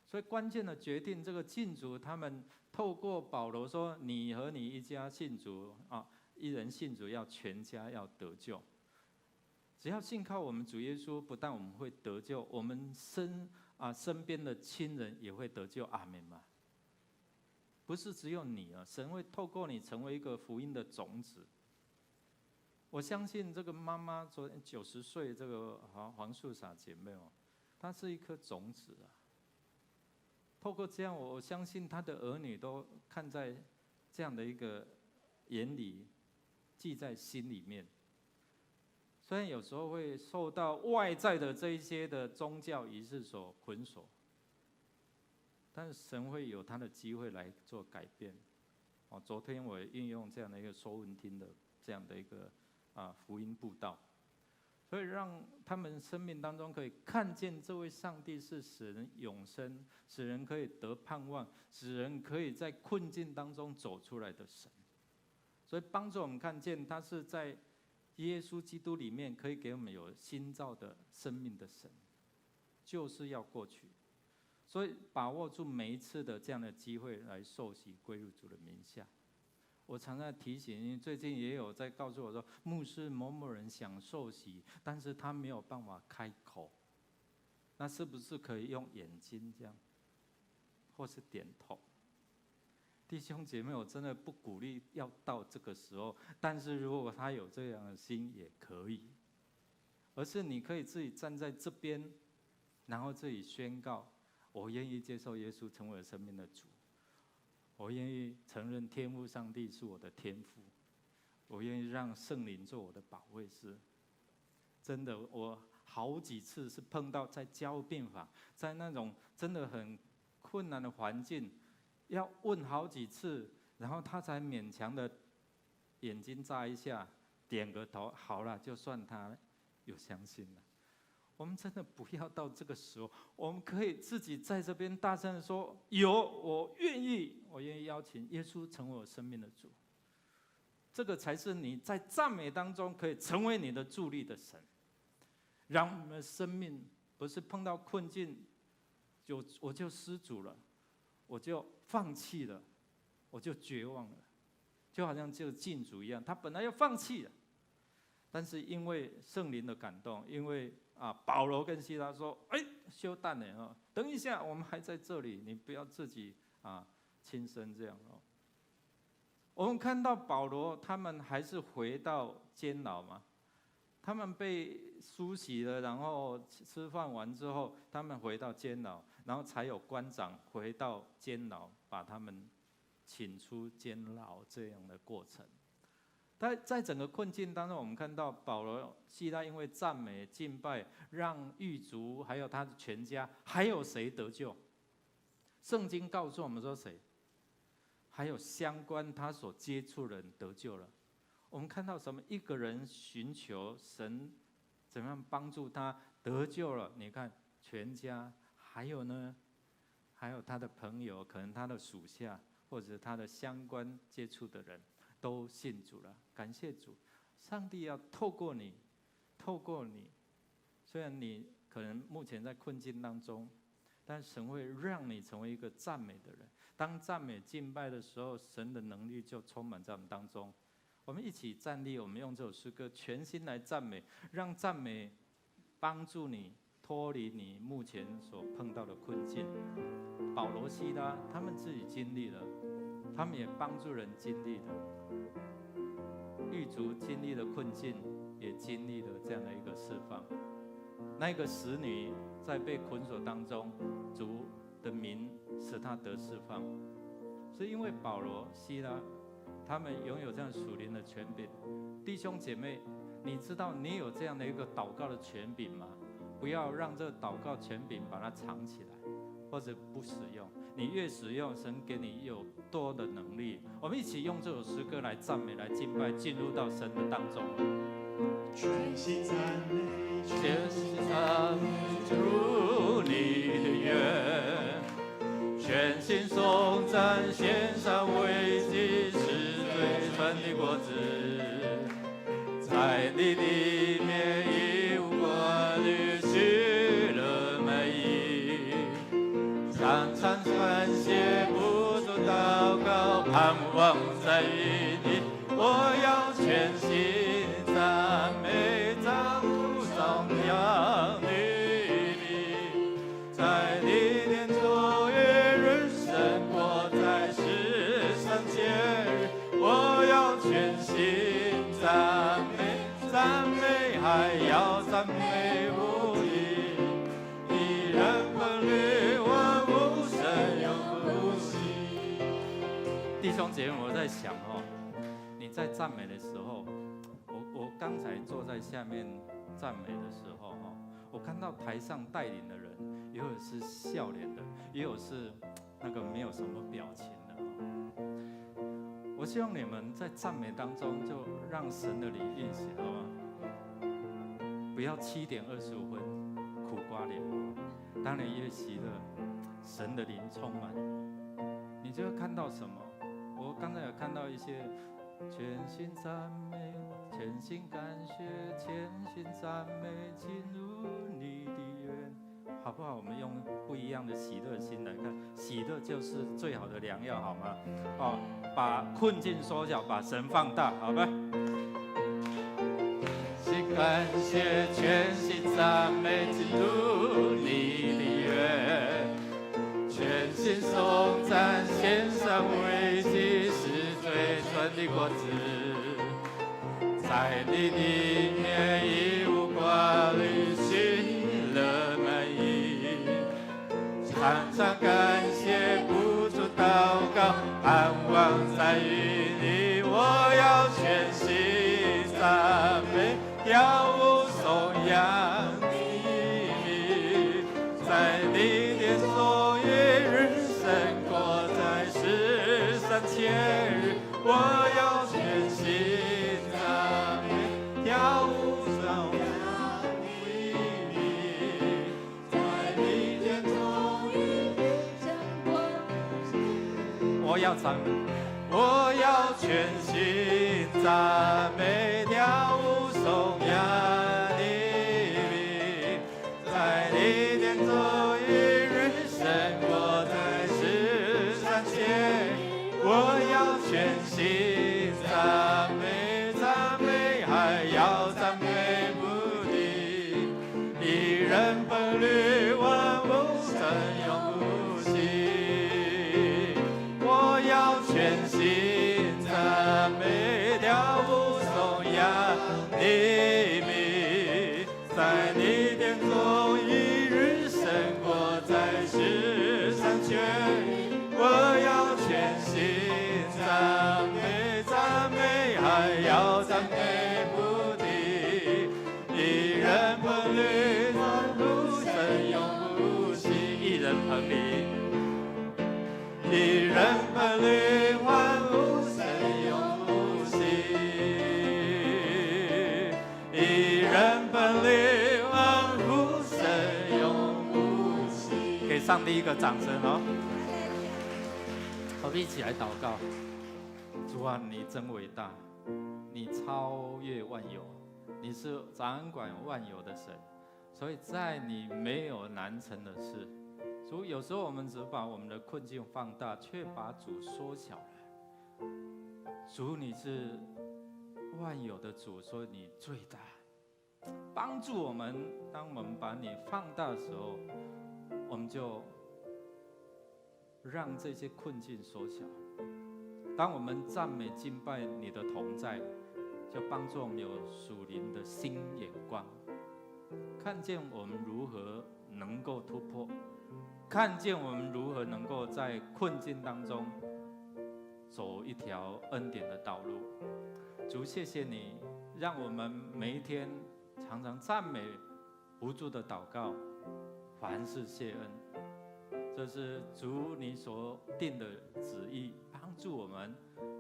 所以关键的决定，这个信主，他们透过保罗说：“你和你一家信主啊，一人信主，要全家要得救。”只要信靠我们主耶稣，不但我们会得救，我们身边的亲人也会得救。阿们吗？不是只有你啊，神会透过你成为一个福音的种子。我相信这个妈妈昨天90岁这个黄素莎姐妹哦，她是一颗种子啊。透过这样，我相信她的儿女都看在这样的一个眼里，记在心里面。虽然有时候会受到外在的这一些的宗教仪式所捆锁，但是神会有他的机会来做改变。昨天我也运用这样的一个收文厅的这样的一个福音布道，所以让他们生命当中可以看见这位上帝是使人永生、使人可以得盼望、使人可以在困境当中走出来的神。所以帮助我们看见他是在耶稣基督里面可以给我们有新造的生命的神，就是要过去。所以把握住每一次的这样的机会来受洗归入主的名下。我常常提醒，因为最近也有在告诉我说，牧师某某人想受洗，但是他没有办法开口，那是不是可以用眼睛这样，或是点头？弟兄姐妹，我真的不鼓励要到这个时候，但是如果他有这样的心也可以，而是你可以自己站在这边，然后自己宣告：我愿意接受耶稣成为我生命的主，我愿意承认天父上帝是我的天父，我愿意让圣灵做我的保惠师。真的，我好几次是碰到在教病房，在那种真的很困难的环境，要问好几次，然后他才勉强的眼睛眨一下，点个头，好了，就算他有相信了。我们真的不要到这个时候，我们可以自己在这边大声的说：有，我愿意，我愿意邀请耶稣成为我生命的主。这个才是你在赞美当中可以成为你的助力的神，让我们的生命不是碰到困境，我就失足了，我就放弃了，我就绝望了，就好像这个禁主一样，他本来要放弃了，但是因为圣灵的感动，因为保罗跟西拉说：“休蛋了哦，等一下，我们还在这里，你不要自己亲身这样哦。”我们看到保罗他们还是回到监牢嘛，他们被梳洗了，然后吃饭完之后，他们回到监牢，然后才有官长回到监牢，把他们请出监牢这样的过程。但在整个困境当中，我们看到保罗、西拉因为赞美敬拜，让狱卒还有他的全家，还有谁得救？圣经告诉我们说谁？还有相关他所接触的人得救了。我们看到什么？一个人寻求神怎么样帮助他得救了？你看全家，还有呢，还有他的朋友，可能他的属下或者他的相关接触的人都信主了。感谢主，上帝要透过你，虽然你可能目前在困境当中，但神会让你成为一个赞美的人。当赞美敬拜的时候，神的能力就充满在我们当中。我们一起站立，我们用这首诗歌全心来赞美，让赞美帮助你脱离你目前所碰到的困境。保罗、西拉他们自己经历了，他们也帮助人经历了。狱卒经历了困境，也经历了这样的一个释放。那个使女在被捆锁当中，主的名使她得释放，是因为保罗、西拉他们拥有这样属灵的权柄。弟兄姐妹，你知道你有这样的一个祷告的权柄吗？不要让这个祷告权柄把它藏起来，或者不使用。你越使用，神给你有多的能力。我们一起用这首诗歌来赞美、来敬拜，进入到神的当中。全心赞美，全心赞美主你的约，全心颂赞献上为祭是最纯的果子，在你里面已无挂虑，许了美意，常常传写不住祷告，盼望在于你，我要全心赞美，赞不颂扬你名，在你殿中月日生活在世上节日，我要全心赞美，赞美还要赞美无益，一人本律万物神永不息。弟兄姐妹，我在想你在赞美的时候，我刚才坐在下面赞美的时候我看到台上带领的人，也有是笑脸的，也有是那个没有什么表情的我希望你们在赞美当中，就让神的灵运行，好吗？不要7点25分苦瓜脸，当然越喜乐，神的灵充满，你就会看到什么？我刚才有看到一些全心赞美，全心感谢，全心赞美，进入你的园，好不好？我们用不一样的喜乐心来看，喜乐就是最好的良药，好吗？把困境缩小，把神放大，好吧？心感谢，全心赞美，进入你的园，全心颂赞，献上为祭是最纯的果子，在你里面已无挂虑，喜乐满溢，常常感谢不住祷告，盼望在于你，我要全心赞美，跳舞颂扬你名，在你殿中月日胜过在世上节日，我要全心赞美，跳舞颂扬你名，在你殿中月日胜过在世，我要赞美，我要全心赞美，跳舞颂扬你名，在你殿中一日胜过在世上节日，我要全心赞美，赞美还要赞美不停，一人本律万物神永不息，我要全心赞美，跳舞颂扬你名，在你殿中一日胜过在世上节日，我要全心赞美，赞美还要赞美不停，一人本律万物神永不息，一人本律，一人本律万物神永不息，一人本律万物神永不息。给上帝一个掌声我们一起来祷告。主啊，你真伟大，你超越万有，你是掌管万有的神，所以在你没有难成的事。主，有时候我们只把我们的困境放大，却把主缩小了。主，你是万有的主说你最大，帮助我们。当我们把你放大的时候，我们就让这些困境缩小。当我们赞美敬拜你的同在，就帮助我们有属灵的新眼光，看见我们如何能够突破，看见我们如何能够在困境当中走一条恩典的道路。主，谢谢你，让我们每一天常常赞美，不住的祷告，凡事谢恩。这是主你所定的旨意，帮助我们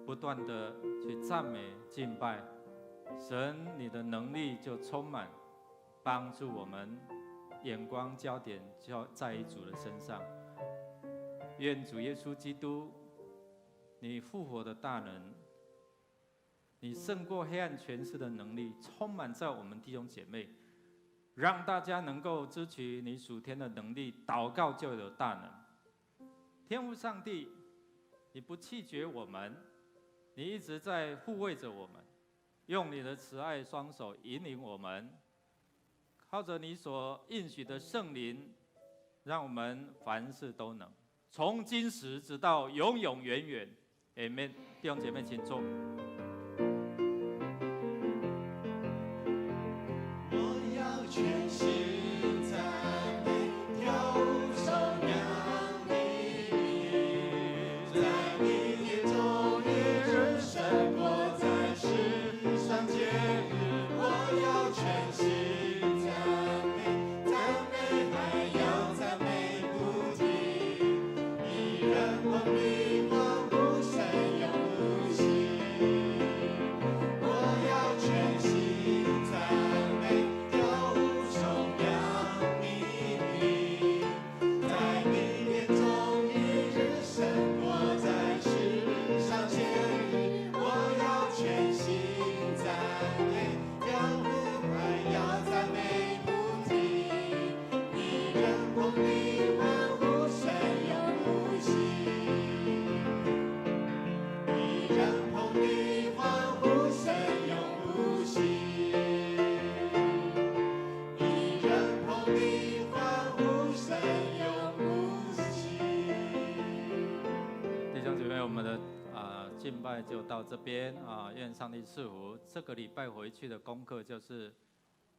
不断的去赞美敬拜。神，你的能力就充满，帮助我们眼光焦点就在于主的身上。愿主耶稣基督，你复活的大能，你胜过黑暗权势的能力，充满在我们弟兄姐妹，让大家能够支取你属天的能力，祷告就有大能。天父上帝，你不弃绝我们，你一直在护卫着我们，用你的慈爱双手引领我们，靠着你所应许的圣灵，让我们凡事都能，从今时直到永永远远。Amen。弟兄姐妹，请坐。我要全心赞美，跳舞颂扬你，在你眼中一人胜过在世上节日。我要全心赞美，赞美还要赞美不停，一人捧你欢呼声永不息。我要全心赞美，跳舞颂扬你，在你眼中一日胜过在世上节日。我要全心赞美，跳舞还要赞美不停，一人捧你欢呼声永不息，一人捧你欢呼声永不息，一人捧你欢呼声永不息。弟兄姐妹，我们的敬拜就到这边啊，愿上帝赐福。这个礼拜回去的功课就是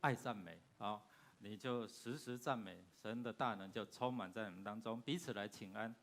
爱赞美啊，你就时时赞美，神的大能就充满在你们当中，彼此来请安。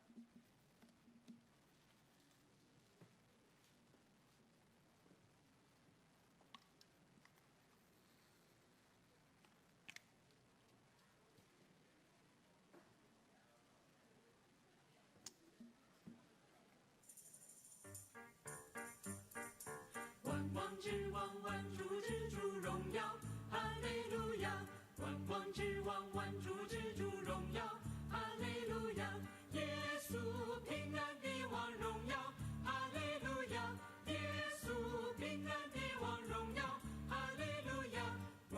万王之王，万主之主，荣耀，哈利路亚！万王之王，万